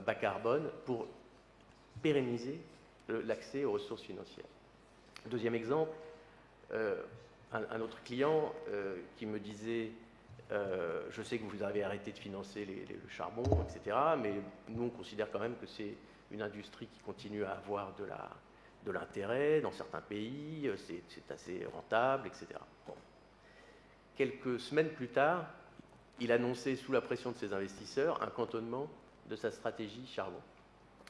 F: bas carbone pour pérenniser l'accès aux ressources financières. Deuxième exemple, un autre client qui me disait je sais que vous avez arrêté de financer le charbon, etc., mais nous, on considère quand même que c'est une industrie qui continue à avoir de l'intérêt dans certains pays, c'est assez rentable, etc. Bon. Quelques semaines plus tard, il annonçait, sous la pression de ses investisseurs, un cantonnement de sa stratégie charbon.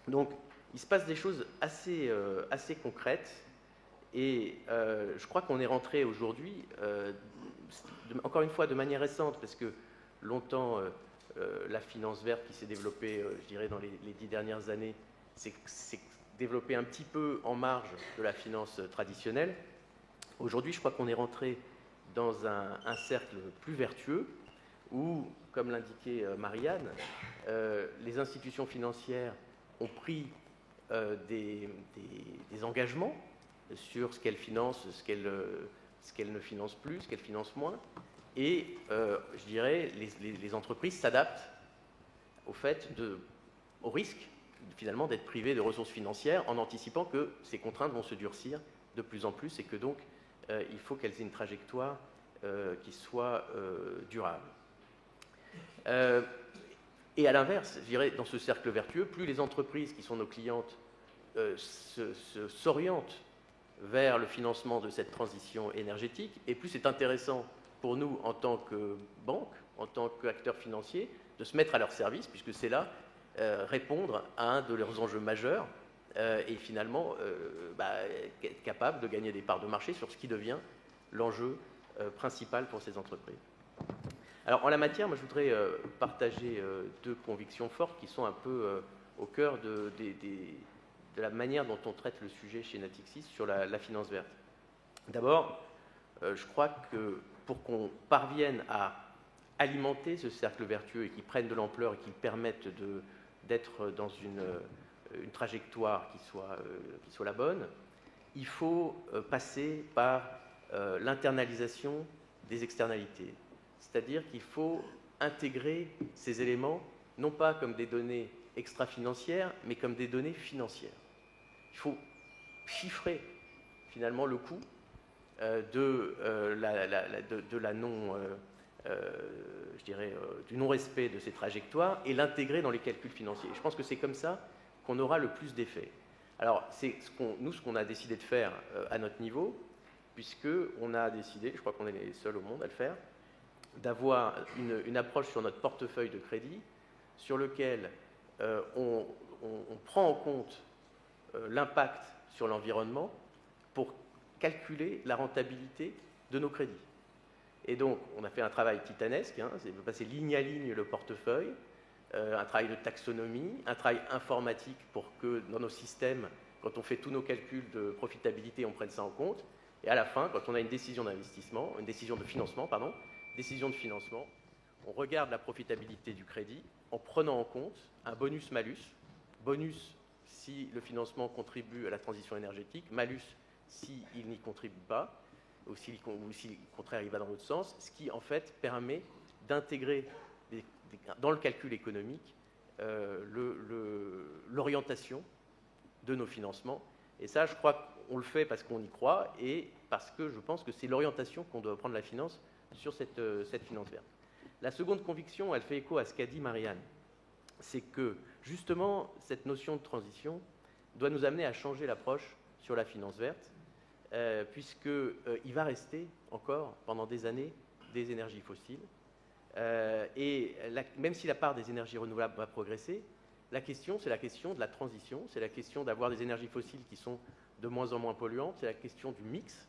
F: Donc, il se passe des choses assez concrètes, et je crois qu'on est rentré aujourd'hui, encore une fois de manière récente, parce que longtemps, la finance verte qui s'est développée, je dirais, dans les 10 dernières années, s'est développée un petit peu en marge de la finance traditionnelle. Aujourd'hui, je crois qu'on est rentré dans un cercle plus vertueux, où, comme l'indiquait Marianne, les institutions financières ont pris des engagements sur ce qu'elles financent, ce qu'elles ne financent plus, ce qu'elles financent moins. Et je dirais, les entreprises s'adaptent au risque finalement d'être privées de ressources financières en anticipant que ces contraintes vont se durcir de plus en plus et que donc il faut qu'elles aient une trajectoire qui soit durable. Et à l'inverse, je dirais, dans ce cercle vertueux, plus les entreprises qui sont nos clientes s'orientent vers le financement de cette transition énergétique, et plus c'est intéressant pour nous en tant que banque, en tant qu'acteurs financiers, de se mettre à leur service, puisque c'est là répondre à un de leurs enjeux majeurs et finalement être capable de gagner des parts de marché sur ce qui devient l'enjeu principal pour ces entreprises. Alors en la matière, moi je voudrais partager deux convictions fortes qui sont un peu au cœur de la manière dont on traite le sujet chez Natixis sur la finance verte. D'abord, je crois que pour qu'on parvienne à alimenter ce cercle vertueux et qui prennent de l'ampleur et qui permettent d'être dans une trajectoire qui soit la bonne, il faut passer par l'internalisation des externalités. C'est-à-dire qu'il faut intégrer ces éléments, non pas comme des données extra-financières, mais comme des données financières. Il faut chiffrer finalement le coût du non-respect de ces trajectoires et l'intégrer dans les calculs financiers. Je pense que c'est comme ça qu'on aura le plus d'effet. Alors, c'est ce qu'on a décidé de faire à notre niveau, puisqu'on a décidé, je crois qu'on est les seuls au monde à le faire, d'avoir une approche sur notre portefeuille de crédit sur lequel on prend en compte l'impact sur l'environnement pour calculer la rentabilité de nos crédits. Et donc, on a fait un travail titanesque, c'est de passer ligne à ligne le portefeuille, un travail de taxonomie, un travail informatique pour que dans nos systèmes, quand on fait tous nos calculs de profitabilité, on prenne ça en compte. Et à la fin, quand on a une décision d'investissement, une décision de financement, on regarde la profitabilité du crédit en prenant en compte un bonus-malus. Bonus si le financement contribue à la transition énergétique, malus s'il n'y contribue pas, ou si le contraire il va dans l'autre sens, ce qui en fait permet d'intégrer dans le calcul économique l'orientation de nos financements. Et ça, je crois qu'on le fait parce qu'on y croit et parce que je pense que c'est l'orientation qu'on doit prendre la finance sur cette finance verte. La seconde conviction, elle fait écho à ce qu'a dit Marianne, c'est que justement cette notion de transition doit nous amener à changer l'approche sur la finance verte, puisqu'il va rester encore pendant des années des énergies fossiles. Même si la part des énergies renouvelables va progresser, la question, c'est la question de la transition, c'est la question d'avoir des énergies fossiles qui sont de moins en moins polluantes, c'est la question du mix.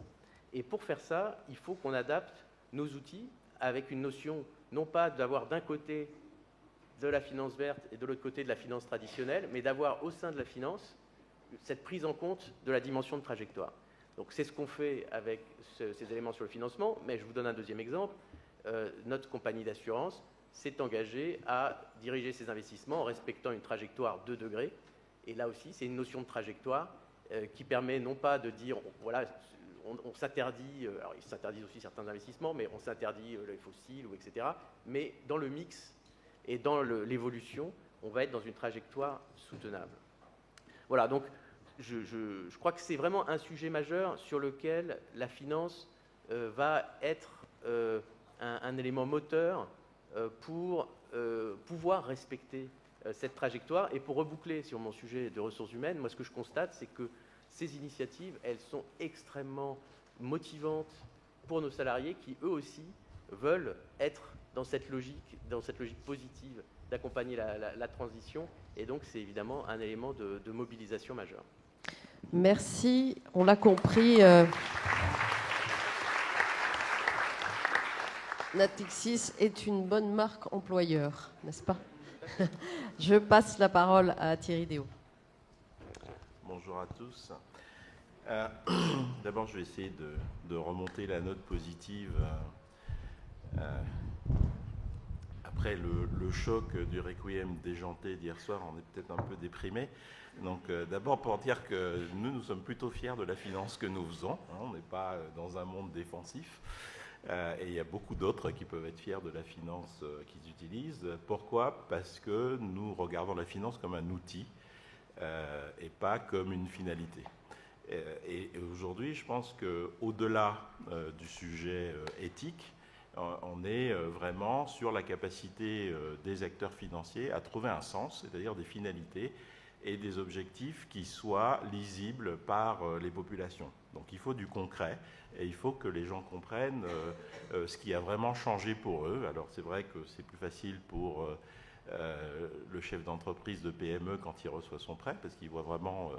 F: Et pour faire ça, il faut qu'on adapte nos outils avec une notion, non pas d'avoir d'un côté de la finance verte et de l'autre côté de la finance traditionnelle, mais d'avoir au sein de la finance cette prise en compte de la dimension de trajectoire. Donc c'est ce qu'on fait avec ces éléments sur le financement, mais je vous donne un deuxième exemple. Notre compagnie d'assurance s'est engagée à diriger ses investissements en respectant une trajectoire 2 degrés. Et là aussi, c'est une notion de trajectoire qui permet non pas de dire, voilà, on s'interdit, alors ils s'interdisent aussi certains investissements, mais on s'interdit les fossiles, etc. Mais dans le mix et dans l'évolution, on va être dans une trajectoire soutenable. Voilà, donc je crois que c'est vraiment un sujet majeur sur lequel la finance va être un élément moteur pour pouvoir respecter cette trajectoire. Et pour reboucler sur mon sujet de ressources humaines, moi ce que je constate, c'est que ces initiatives, elles sont extrêmement motivantes pour nos salariés qui, eux aussi, veulent être dans cette logique positive d'accompagner la transition. Et donc, c'est évidemment un élément de mobilisation majeur.
A: Merci. On l'a compris. Natixis est une bonne marque employeur, n'est-ce pas? Je passe la parole à Thierry Déault.
G: Bonjour à tous. D'abord, je vais essayer de remonter la note positive après le choc du requiem déjanté d'hier soir. On est peut-être un peu déprimé. Donc, d'abord pour dire que nous sommes plutôt fiers de la finance que nous faisons. On n'est pas dans un monde défensif. Et il y a beaucoup d'autres qui peuvent être fiers de la finance qu'ils utilisent. Pourquoi? Parce que nous regardons la finance comme un outil et pas comme une finalité. Et aujourd'hui, je pense qu'au-delà du sujet éthique, on est vraiment sur la capacité des acteurs financiers à trouver un sens, c'est-à-dire des finalités et des objectifs qui soient lisibles par les populations. Donc il faut du concret et il faut que les gens comprennent ce qui a vraiment changé pour eux. Alors c'est vrai que c'est plus facile pour le chef d'entreprise de PME quand il reçoit son prêt, parce qu'il voit vraiment...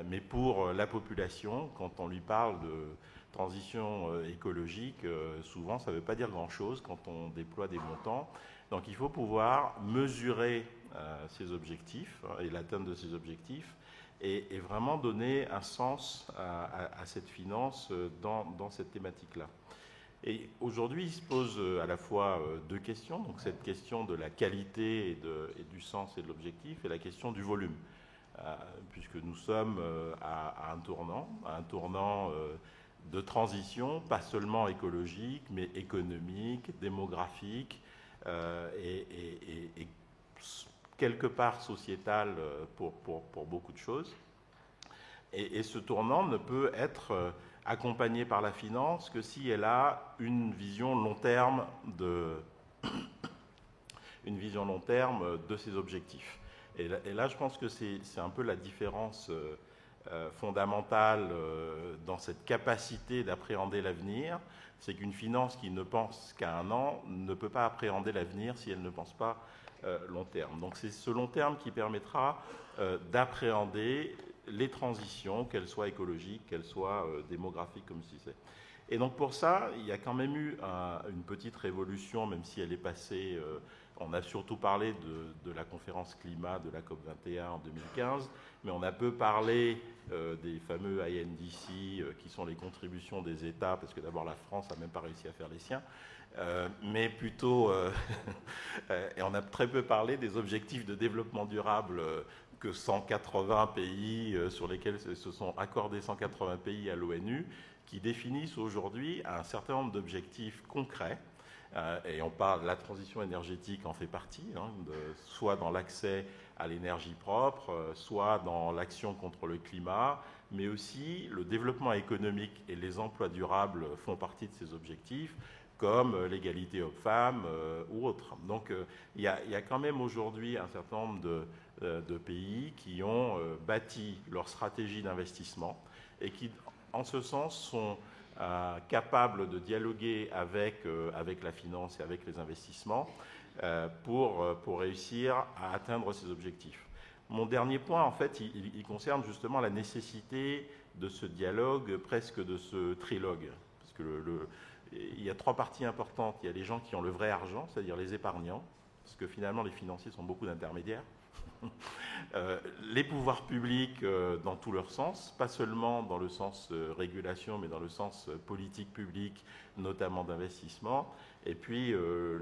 G: mais pour la population, quand on lui parle de transition écologique, souvent ça ne veut pas dire grand-chose quand on déploie des montants. Donc il faut pouvoir mesurer ces objectifs et l'atteinte de ces objectifs et vraiment donner un sens à cette finance dans cette thématique-là. Et aujourd'hui, il se pose à la fois deux questions, donc cette question de la qualité et du sens et de l'objectif, et la question du volume, puisque nous sommes à un tournant de transition, pas seulement écologique, mais économique, démographique, et quelque part sociétal pour beaucoup de choses. Et ce tournant ne peut être accompagnée par la finance que si elle a une vision long terme de ses objectifs. Et là, je pense que c'est un peu la différence fondamentale dans cette capacité d'appréhender l'avenir. C'est qu'une finance qui ne pense qu'à un an ne peut pas appréhender l'avenir si elle ne pense pas long terme. Donc c'est ce long terme qui permettra d'appréhender les transitions, qu'elles soient écologiques, qu'elles soient démographiques, comme je disais. Et donc pour ça, il y a quand même eu une petite révolution, même si elle est passée. On a surtout parlé de la conférence climat de la COP21 en 2015, mais on a peu parlé des fameux INDC, qui sont les contributions des États, parce que d'abord la France n'a même pas réussi à faire les siens, mais plutôt, et on a très peu parlé des objectifs de développement durable que 180 pays, sur lesquels se sont accordés 180 pays à l'ONU, qui définissent aujourd'hui un certain nombre d'objectifs concrets. Et on parle, la transition énergétique en fait partie, soit dans l'accès à l'énergie propre, soit dans l'action contre le climat, mais aussi le développement économique et les emplois durables font partie de ces objectifs, comme l'égalité homme-femme ou autres. Donc il y a quand même aujourd'hui un certain nombre de pays qui ont bâti leur stratégie d'investissement et qui, en ce sens, sont capables de dialoguer avec la finance et avec les investissements pour réussir à atteindre ces objectifs. Mon dernier point, en fait, il concerne justement la nécessité de ce dialogue, presque de ce trilogue. Parce que il y a trois parties importantes. Il y a les gens qui ont le vrai argent, c'est-à-dire les épargnants, parce que finalement les financiers sont beaucoup d'intermédiaires. Les pouvoirs publics dans tout leur sens, pas seulement dans le sens régulation, mais dans le sens politique publique, notamment d'investissement, et puis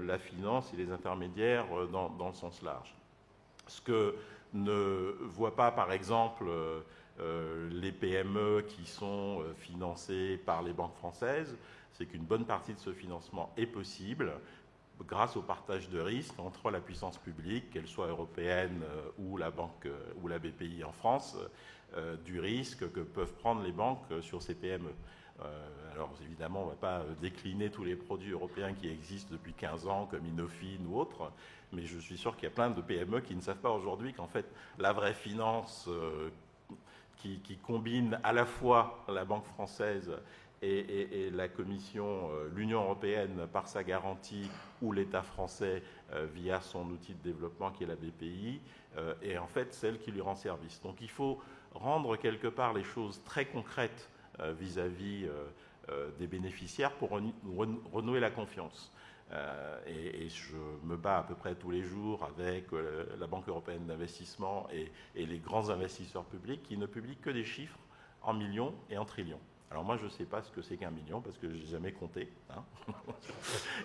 G: la finance et les intermédiaires dans le sens large. Ce que ne voient pas, par exemple, les PME qui sont financées par les banques françaises, c'est qu'une bonne partie de ce financement est possible grâce au partage de risques entre la puissance publique, qu'elle soit européenne ou la banque ou la BPI en France, du risque que peuvent prendre les banques sur ces PME. Alors évidemment, on ne va pas décliner tous les produits européens qui existent depuis 15 ans, comme Inofin ou autres, mais je suis sûr qu'il y a plein de PME qui ne savent pas aujourd'hui qu'en fait, la vraie finance qui combine à la fois la Banque française et la Commission, l'Union européenne par sa garantie, ou l'État français via son outil de développement qui est la BPI, est en fait celle qui lui rend service. Donc il faut rendre quelque part les choses très concrètes vis-à-vis des bénéficiaires pour renouer la confiance. Et je me bats à peu près tous les jours avec la Banque européenne d'investissement et les grands investisseurs publics qui ne publient que des chiffres en millions et en trillions. Alors moi, je ne sais pas ce que c'est qu'un million, parce que je n'ai jamais compté.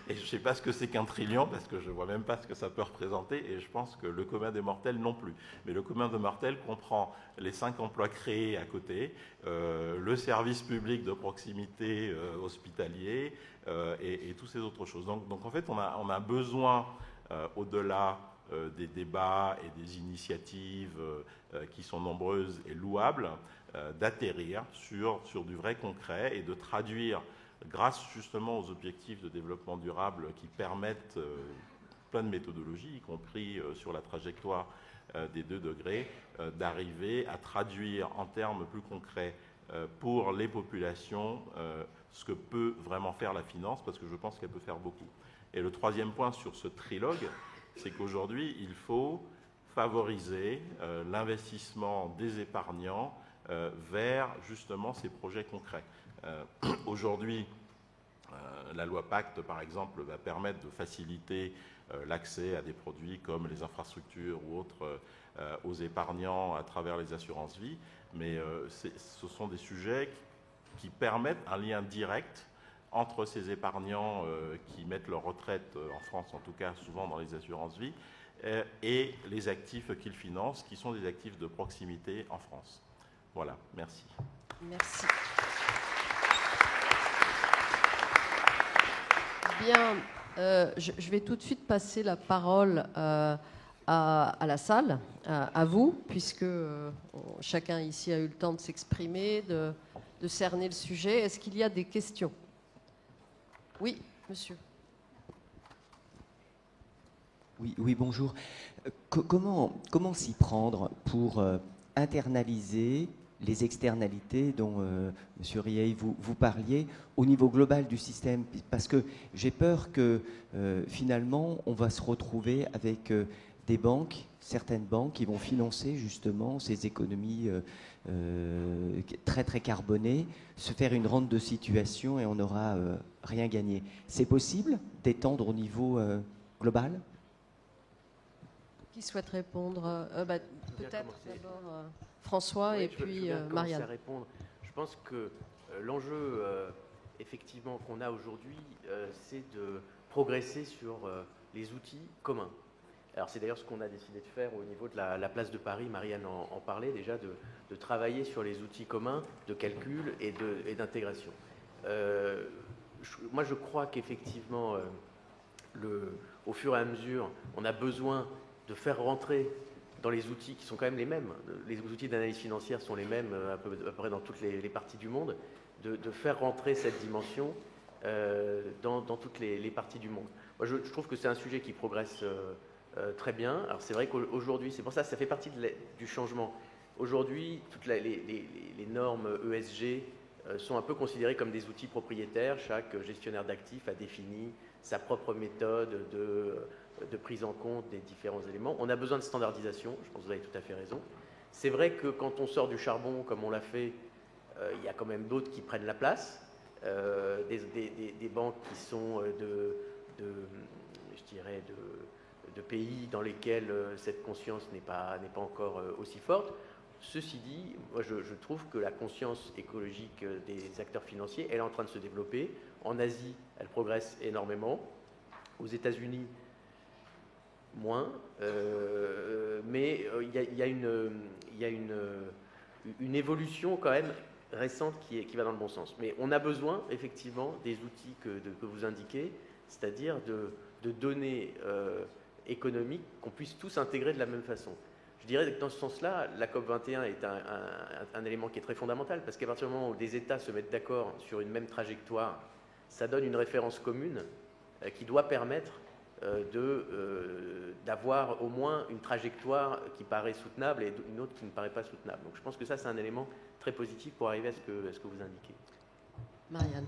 G: Et je ne sais pas ce que c'est qu'un trillion, parce que je ne vois même pas ce que ça peut représenter, et je pense que le commun des mortels non plus. Mais le commun des mortels comprend les 5 emplois créés à côté, le service public de proximité hospitalier, et toutes ces autres choses. Donc en fait, on a besoin, au-delà des débats et des initiatives qui sont nombreuses et louables, d'atterrir sur du vrai concret et de traduire, grâce justement aux objectifs de développement durable qui permettent plein de méthodologies, y compris sur la trajectoire des 2 degrés, d'arriver à traduire en termes plus concrets pour les populations ce que peut vraiment faire la finance, parce que je pense qu'elle peut faire beaucoup. Et le troisième point sur ce trilogue, c'est qu'aujourd'hui, il faut favoriser l'investissement des épargnants vers justement ces projets concrets. Aujourd'hui, la loi Pacte, par exemple, va permettre de faciliter l'accès à des produits comme les infrastructures ou autres aux épargnants à travers les assurances vie, mais ce sont des sujets qui permettent un lien direct entre ces épargnants qui mettent leur retraite, en France en tout cas, souvent dans les assurances-vie, et les actifs qu'ils financent, qui sont des actifs de proximité en France. Voilà, merci.
A: Merci. Bien, je vais tout de suite passer la parole à la salle, à vous, puisque chacun ici a eu le temps de s'exprimer, de cerner le sujet. Est-ce qu'il y a des questions? Oui, monsieur.
H: Oui, bonjour. Comment s'y prendre pour internaliser les externalités dont, Monsieur Rieille, vous parliez au niveau global du système? Parce que j'ai peur que finalement, on va se retrouver avec des banques, certaines banques qui vont financer justement ces économies très très carbonées, se faire une rente de situation et on n'aura rien gagné. C'est possible d'étendre au niveau global? Qui
A: souhaite répondre? Peut-être d'abord François et puis Marianne.
F: À répondre. Je pense que l'enjeu effectivement qu'on a aujourd'hui, c'est de progresser sur les outils communs. Alors c'est d'ailleurs ce qu'on a décidé de faire au niveau de la place de Paris. Marianne en parlait déjà, de travailler sur les outils communs de calcul et d'intégration. Moi je crois qu'effectivement, au fur et à mesure, on a besoin de faire rentrer dans les outils qui sont quand même les mêmes, les outils d'analyse financière sont les mêmes à peu près dans toutes les parties du monde, de faire rentrer cette dimension dans toutes les parties du monde. Moi, je trouve que c'est un sujet qui progresse très bien. Alors c'est vrai qu'aujourd'hui, c'est pour ça que ça fait partie du changement. Aujourd'hui, toutes les normes ESG sont un peu considérées comme des outils propriétaires. Chaque gestionnaire d'actifs a défini sa propre méthode de prise en compte des différents éléments. On a besoin de standardisation, je pense que vous avez tout à fait raison. C'est vrai que quand on sort du charbon, comme on l'a fait, il y a quand même d'autres qui prennent la place, des banques qui sont de pays dans lesquels cette conscience n'est pas encore aussi forte. Ceci dit, moi je trouve que la conscience écologique des acteurs financiers, elle est en train de se développer. En Asie, elle progresse énormément. Aux États-Unis, moins, mais il y a une évolution quand même récente qui va dans le bon sens. Mais on a besoin effectivement des outils que vous indiquez, c'est-à-dire de données économiques qu'on puisse tous intégrer de la même façon. Je dirais que dans ce sens-là, la COP21 est un élément qui est très fondamental, parce qu'à partir du moment où des États se mettent d'accord sur une même trajectoire, ça donne une référence commune qui doit permettre d'avoir au moins une trajectoire qui paraît soutenable et une autre qui ne paraît pas soutenable. Donc je pense que ça, c'est un élément très positif pour arriver à ce que vous indiquez.
A: Marianne,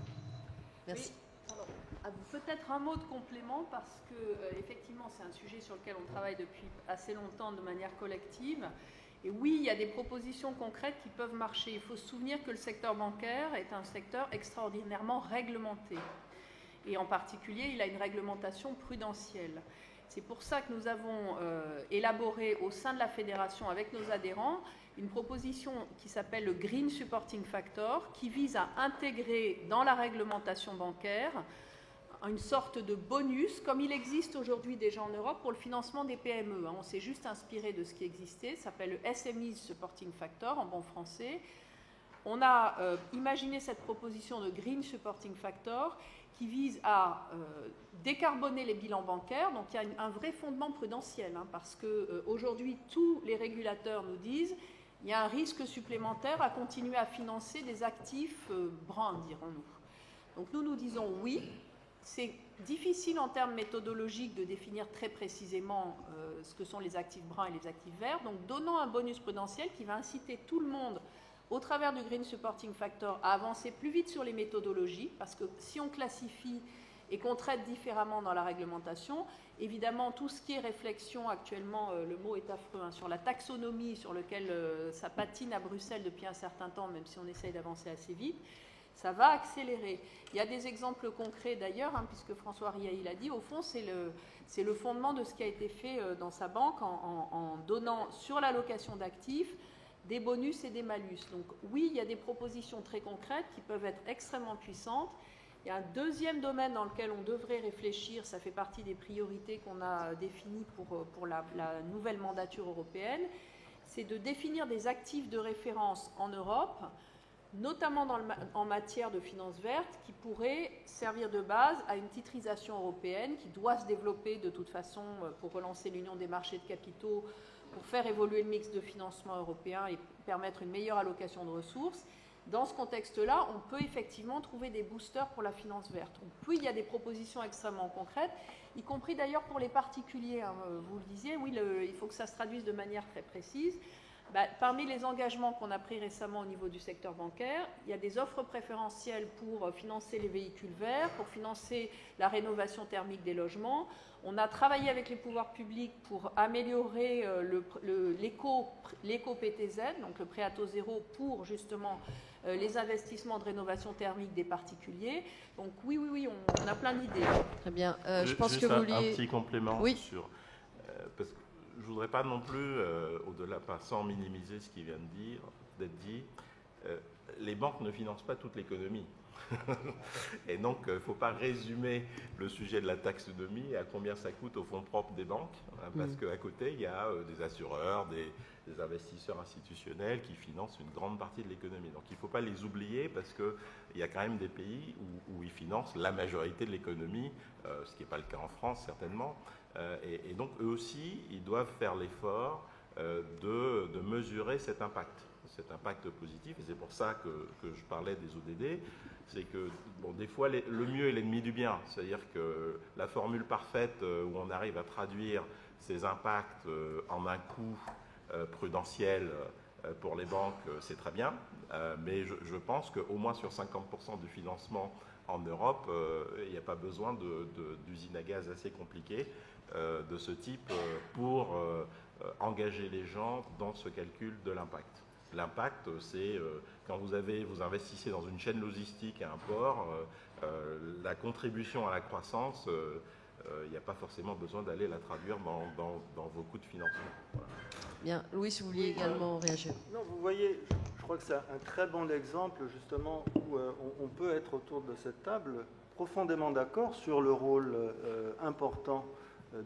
A: merci.
E: Oui, peut-être un mot de complément, parce que effectivement, c'est un sujet sur lequel on travaille depuis assez longtemps de manière collective. Et oui, il y a des propositions concrètes qui peuvent marcher. Il faut se souvenir que le secteur bancaire est un secteur extraordinairement réglementé. Et en particulier, il a une réglementation prudentielle. C'est pour ça que nous avons élaboré au sein de la fédération avec nos adhérents une proposition qui s'appelle le Green Supporting Factor, qui vise à intégrer dans la réglementation bancaire une sorte de bonus, comme il existe aujourd'hui déjà en Europe pour le financement des PME. On s'est juste inspiré de ce qui existait, ça s'appelle le SME Supporting Factor en bon français. On a imaginé cette proposition de Green Supporting Factor qui vise à décarboner les bilans bancaires. Donc il y a un vrai fondement prudentiel, parce qu'aujourd'hui, tous les régulateurs nous disent qu'il y a un risque supplémentaire à continuer à financer des actifs bruns, dirons-nous. Donc nous disons oui. C'est difficile en termes méthodologiques de définir très précisément ce que sont les actifs bruns et les actifs verts. Donc donnons un bonus prudentiel qui va inciter tout le monde, au travers du Green Supporting Factor, à avancer plus vite sur les méthodologies, parce que si on classifie et qu'on traite différemment dans la réglementation, évidemment, tout ce qui est réflexion actuellement, le mot est affreux, sur la taxonomie, sur lequel ça patine à Bruxelles depuis un certain temps, même si on essaye d'avancer assez vite, ça va accélérer. Il y a des exemples concrets d'ailleurs, puisque François Rieille l'a dit, au fond, c'est le fondement de ce qui a été fait dans sa banque en donnant sur l'allocation d'actifs des bonus et des malus. Donc oui, il y a des propositions très concrètes qui peuvent être extrêmement puissantes, Il y a un deuxième domaine dans lequel on devrait réfléchir, ça fait partie des priorités qu'on a définies pour la nouvelle mandature européenne, c'est de définir des actifs de référence en Europe, notamment en matière de finances vertes, qui pourraient servir de base à une titrisation européenne qui doit se développer de toute façon pour relancer l'union des marchés de capitaux, pour faire évoluer le mix de financement européen et permettre une meilleure allocation de ressources. Dans ce contexte-là, on peut effectivement trouver des boosters pour la finance verte. Puis, il y a des propositions extrêmement concrètes, y compris d'ailleurs pour les particuliers. Hein, vous le disiez, oui, il faut que ça se traduise de manière très précise. Parmi les engagements qu'on a pris récemment au niveau du secteur bancaire, il y a des offres préférentielles pour financer les véhicules verts, pour financer la rénovation thermique des logements. On a travaillé avec les pouvoirs publics pour améliorer l'éco-PTZ, donc le prêt à taux zéro, pour justement les investissements de rénovation thermique des particuliers. Donc oui, on a plein d'idées.
A: Très bien. Je pense
G: juste
A: que vous vouliez...
G: un petit complément
A: oui.
G: sur... parce que je ne voudrais pas non plus, au-delà, sans minimiser ce qui vient d'être dit, les banques ne financent pas toute l'économie. Et donc, il ne faut pas résumer le sujet de la taxonomie à combien ça coûte au fonds propre des banques, hein, parce qu'à côté, il y a des assureurs, des investisseurs institutionnels qui financent une grande partie de l'économie. Donc, il ne faut pas les oublier parce qu'il y a quand même des pays où ils financent la majorité de l'économie, ce qui n'est pas le cas en France, certainement. Et donc, eux aussi, ils doivent faire l'effort de mesurer cet impact positif. Et c'est pour ça que je parlais des ODD. C'est que, bon, des fois, le mieux est l'ennemi du bien. C'est-à-dire que la formule parfaite où on arrive à traduire ces impacts en un coût prudentiel pour les banques, c'est très bien. Mais je pense qu'au moins sur 50% du financement en Europe, il n'y a pas besoin d'usines à gaz assez compliquées de ce type pour engager les gens dans ce calcul de l'impact. L'impact, c'est quand vous investissez dans une chaîne logistique à un port, la contribution à la croissance, il n'y a pas forcément besoin d'aller la traduire dans vos coûts de financement. Voilà.
A: Bien. Louis, si vous vouliez également réagir.
D: Non, vous voyez, je crois que c'est un très bon exemple justement où on peut être autour de cette table profondément d'accord sur le rôle important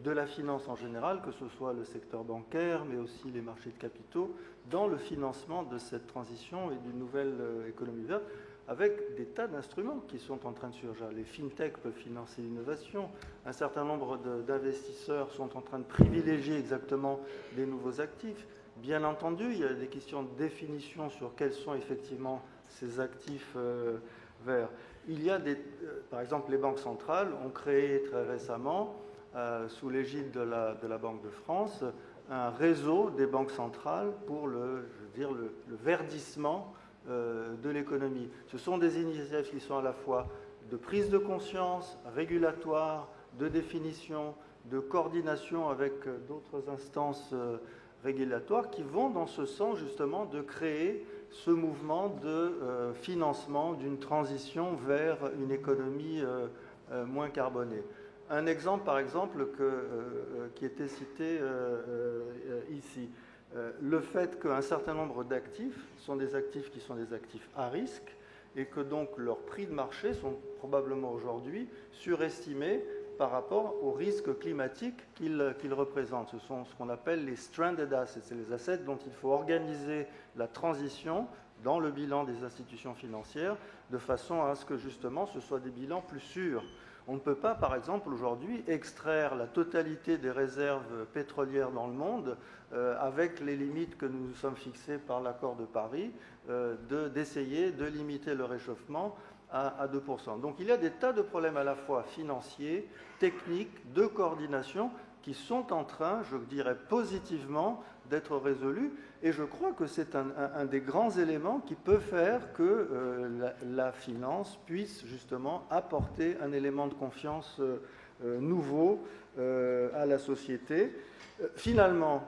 D: de la finance en général, que ce soit le secteur bancaire, mais aussi les marchés de capitaux, dans le financement de cette transition et d'une nouvelle économie verte, avec des tas d'instruments qui sont en train de surgir. Les fintechs peuvent financer l'innovation, un certain nombre d'investisseurs sont en train de privilégier exactement des nouveaux actifs. Bien entendu, il y a des questions de définition sur quels sont effectivement ces actifs verts. Il y a par exemple, les banques centrales ont créé très récemment, sous l'égide de la Banque de France, un réseau des banques centrales pour le verdissement de l'économie. Ce sont des initiatives qui sont à la fois de prise de conscience, régulatoire, de définition, de coordination avec d'autres instances régulatoires qui vont dans ce sens justement de créer ce mouvement de financement d'une transition vers une économie moins carbonée. Un exemple, par exemple, qui était cité ici, le fait qu'un certain nombre d'actifs sont des actifs qui sont des actifs à risque et que donc leurs prix de marché sont probablement aujourd'hui surestimés par rapport aux risques climatiques qu'ils représentent. Ce sont ce qu'on appelle les stranded assets, c'est les assets dont il faut organiser la transition dans le bilan des institutions financières de façon à ce que justement ce soit des bilans plus sûrs. On ne peut pas, par exemple, aujourd'hui, extraire la totalité des réserves pétrolières dans le monde avec les limites que nous nous sommes fixées par l'accord de Paris, d'essayer de limiter le réchauffement à 2%. Donc il y a des tas de problèmes à la fois financiers, techniques, de coordination qui sont en train, je dirais positivement, d'être résolus. Et je crois que c'est un des grands éléments qui peut faire que la finance puisse justement apporter un élément de confiance nouveau à la société. Finalement,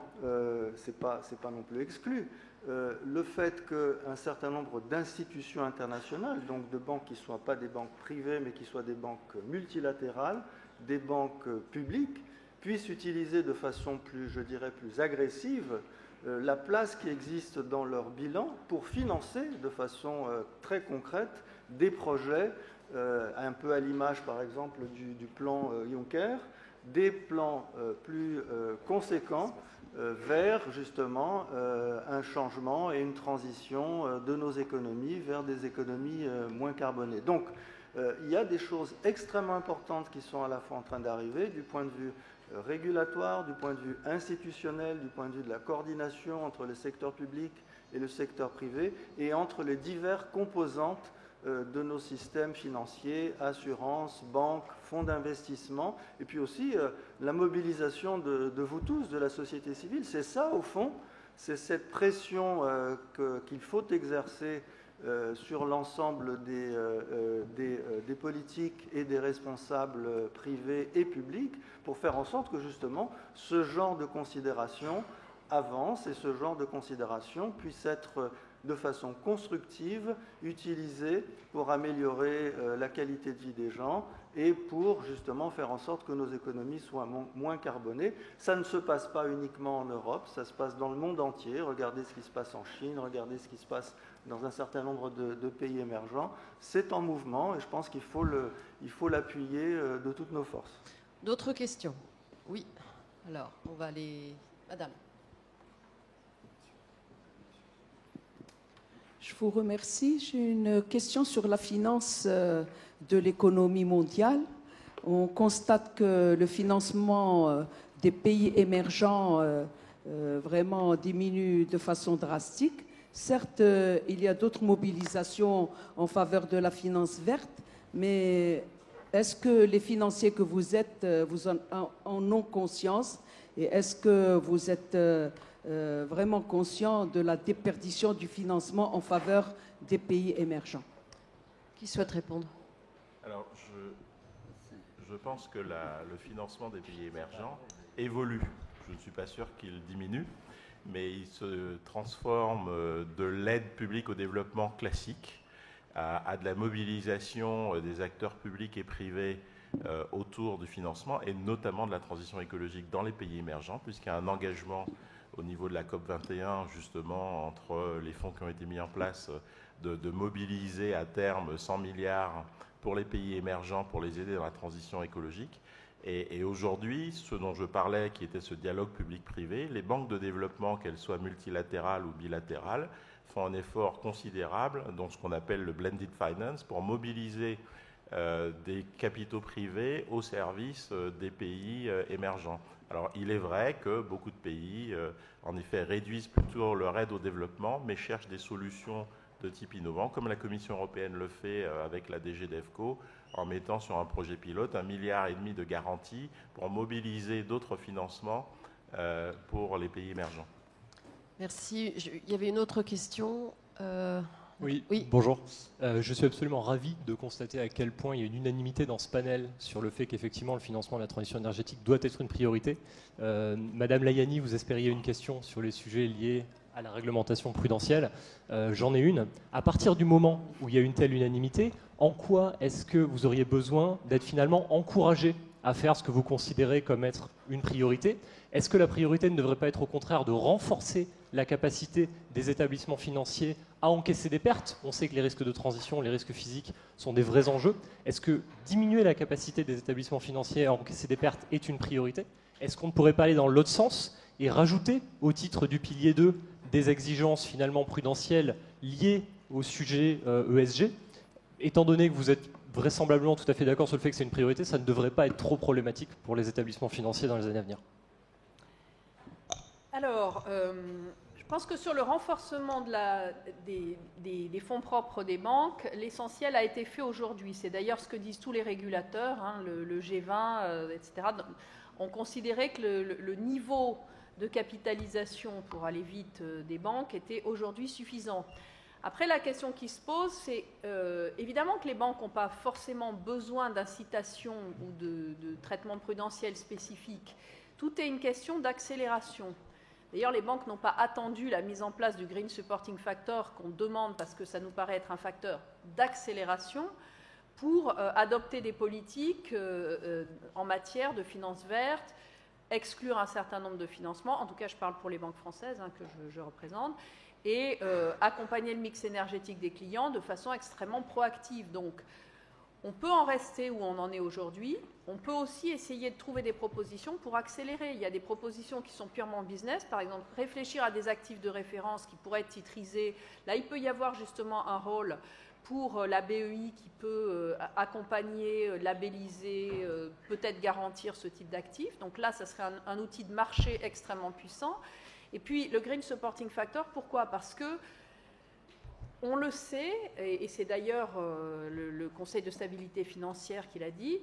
D: c'est pas non plus exclu. Le fait qu'un certain nombre d'institutions internationales, donc de banques qui ne soient pas des banques privées, mais qui soient des banques multilatérales, des banques publiques, puissent utiliser de façon plus, je dirais, plus agressive la place qui existe dans leur bilan pour financer de façon très concrète des projets un peu à l'image par exemple du plan Juncker, des plans plus conséquents vers justement un changement et une transition de nos économies vers des économies moins carbonées. Donc il y a des choses extrêmement importantes qui sont à la fois en train d'arriver du point de vue régulatoire, du point de vue institutionnel, du point de vue de la coordination entre le secteur public et le secteur privé et entre les diverses composantes de nos systèmes financiers, assurances, banques, fonds d'investissement, et puis aussi la mobilisation de vous tous, de la société civile. C'est ça, au fond, c'est cette pression qu'il faut exercer sur l'ensemble des politiques et des responsables privés et publics pour faire en sorte que, justement, ce genre de considération avance et ce genre de considération puisse être de façon constructive, utilisée pour améliorer la qualité de vie des gens et pour justement faire en sorte que nos économies soient moins carbonées. Ça ne se passe pas uniquement en Europe, ça se passe dans le monde entier. Regardez ce qui se passe en Chine, regardez ce qui se passe dans un certain nombre de pays émergents. C'est en mouvement et je pense qu'il faut l'appuyer de toutes nos forces.
A: D'autres questions? Oui. Alors, on va aller... Madame.
I: Je vous remercie. J'ai une question sur la finance de l'économie mondiale. On constate que le financement des pays émergents vraiment diminue de façon drastique. Certes, il y a d'autres mobilisations en faveur de la finance verte, mais est-ce que les financiers que vous êtes, vous en ont conscience? Et est-ce que vous êtes vraiment conscient de la déperdition du financement en faveur des pays émergents?
A: Qui souhaite répondre?
G: Alors, je pense que le financement des pays émergents évolue. Je ne suis pas sûr qu'il diminue, mais il se transforme de l'aide publique au développement classique à de la mobilisation des acteurs publics et privés autour du financement, et notamment de la transition écologique dans les pays émergents, puisqu'il y a un engagement au niveau de la COP21, justement, entre les fonds qui ont été mis en place, de mobiliser à terme 100 milliards pour les pays émergents pour les aider dans la transition écologique. Et aujourd'hui, ce dont je parlais, qui était ce dialogue public-privé, les banques de développement, qu'elles soient multilatérales ou bilatérales, font un effort considérable, dans ce qu'on appelle le blended finance, pour mobiliser des capitaux privés au service des pays émergents. Alors, il est vrai que beaucoup de pays, en effet, réduisent plutôt leur aide au développement, mais cherchent des solutions de type innovant, comme la Commission européenne le fait avec la DG DEFCO, en mettant sur un projet pilote 1,5 milliard de garanties pour mobiliser d'autres financements pour les pays émergents.
A: Merci. Il y avait une autre question.
J: Oui, bonjour. Je suis absolument ravi de constater à quel point il y a une unanimité dans ce panel sur le fait qu'effectivement le financement de la transition énergétique doit être une priorité. Madame Layani, vous espériez une question sur les sujets liés à la réglementation prudentielle. J'en ai une. À partir du moment où il y a une telle unanimité, en quoi est-ce que vous auriez besoin d'être finalement encouragé à faire ce que vous considérez comme être une priorité? Est-ce que la priorité ne devrait pas être au contraire de renforcer la capacité des établissements financiers à encaisser des pertes? On sait que les risques de transition, les risques physiques sont des vrais enjeux. Est-ce que diminuer la capacité des établissements financiers à encaisser des pertes est une priorité? Est-ce qu'on ne pourrait pas aller dans l'autre sens et rajouter au titre du pilier 2 des exigences finalement prudentielles liées au sujet ESG? Étant donné que vous êtes vraisemblablement tout à fait d'accord sur le fait que c'est une priorité, ça ne devrait pas être trop problématique pour les établissements financiers dans les années à venir.
E: Alors, je pense que sur le renforcement des fonds propres des banques, l'essentiel a été fait aujourd'hui. C'est d'ailleurs ce que disent tous les régulateurs, hein, le G20, etc. On considérait que le niveau de capitalisation, pour aller vite, des banques était aujourd'hui suffisant. Après, la question qui se pose, c'est évidemment que les banques n'ont pas forcément besoin d'incitation ou de traitement prudentiel spécifique. Tout est une question d'accélération. D'ailleurs, les banques n'ont pas attendu la mise en place du Green Supporting Factor qu'on demande parce que ça nous paraît être un facteur d'accélération pour adopter des politiques en matière de finances vertes, exclure un certain nombre de financements, en tout cas je parle pour les banques françaises que je représente, et accompagner le mix énergétique des clients de façon extrêmement proactive. Donc On peut en rester où on en est aujourd'hui. On peut aussi essayer de trouver des propositions pour accélérer. Il y a des propositions qui sont purement business. Par exemple, réfléchir à des actifs de référence qui pourraient être titrisés. Là, il peut y avoir justement un rôle pour la BEI qui peut accompagner, labelliser, peut-être garantir ce type d'actifs. Donc là, ça serait un outil de marché extrêmement puissant. Et puis, le Green Supporting Factor, pourquoi? Parce que on le sait, et c'est d'ailleurs le Conseil de stabilité financière qui l'a dit,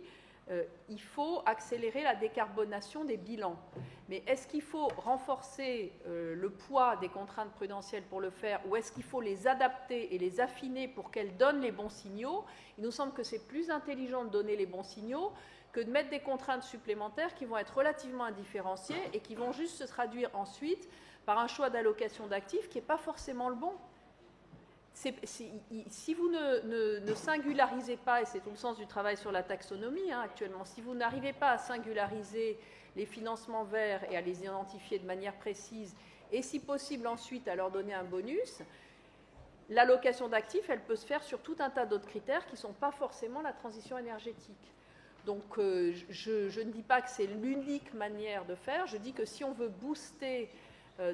E: il faut accélérer la décarbonation des bilans. Mais est-ce qu'il faut renforcer le poids des contraintes prudentielles pour le faire, ou est-ce qu'il faut les adapter et les affiner pour qu'elles donnent les bons signaux? Il nous semble que c'est plus intelligent de donner les bons signaux que de mettre des contraintes supplémentaires qui vont être relativement indifférenciées et qui vont juste se traduire ensuite par un choix d'allocation d'actifs qui n'est pas forcément le bon. Si vous ne singularisez pas, et c'est tout le sens du travail sur la taxonomie actuellement, si vous n'arrivez pas à singulariser les financements verts et à les identifier de manière précise, et si possible ensuite à leur donner un bonus, l'allocation d'actifs, elle peut se faire sur tout un tas d'autres critères qui ne sont pas forcément la transition énergétique. Donc je ne dis pas que c'est l'unique manière de faire, je dis que si on veut booster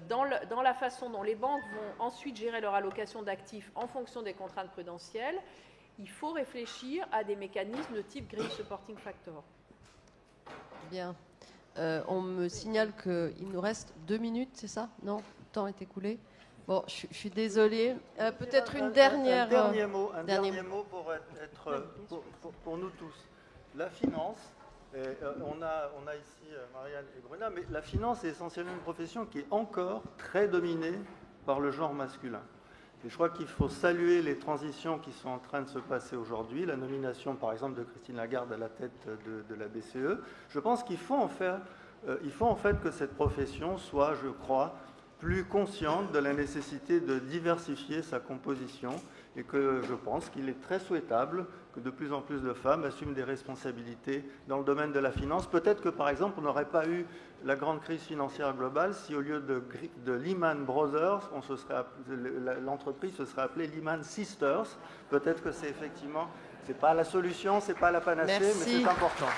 E: dans la façon dont les banques vont ensuite gérer leur allocation d'actifs en fonction des contraintes prudentielles, il faut réfléchir à des mécanismes de type Green Supporting Factor.
A: Bien. On me signale qu'il nous reste 2 minutes, c'est ça? Non, le temps est écoulé. Bon, je suis désolée. Peut-être une dernière...
D: Un dernier mot pour nous tous. La finance... on a ici Marianne et Bruna, mais la finance est essentiellement une profession qui est encore très dominée par le genre masculin. Et je crois qu'il faut saluer les transitions qui sont en train de se passer aujourd'hui, la nomination par exemple de Christine Lagarde à la tête de la BCE. Je pense qu'il faut en fait que cette profession soit, je crois, plus consciente de la nécessité de diversifier sa composition et que je pense qu'il est très souhaitable que de plus en plus de femmes assument des responsabilités dans le domaine de la finance. Peut-être que, par exemple, on n'aurait pas eu la grande crise financière globale si, au lieu de Lehman Brothers, l'entreprise se serait appelée Lehman Sisters. Peut-être que c'est effectivement, c'est pas la solution, c'est pas la panacée, mais c'est important.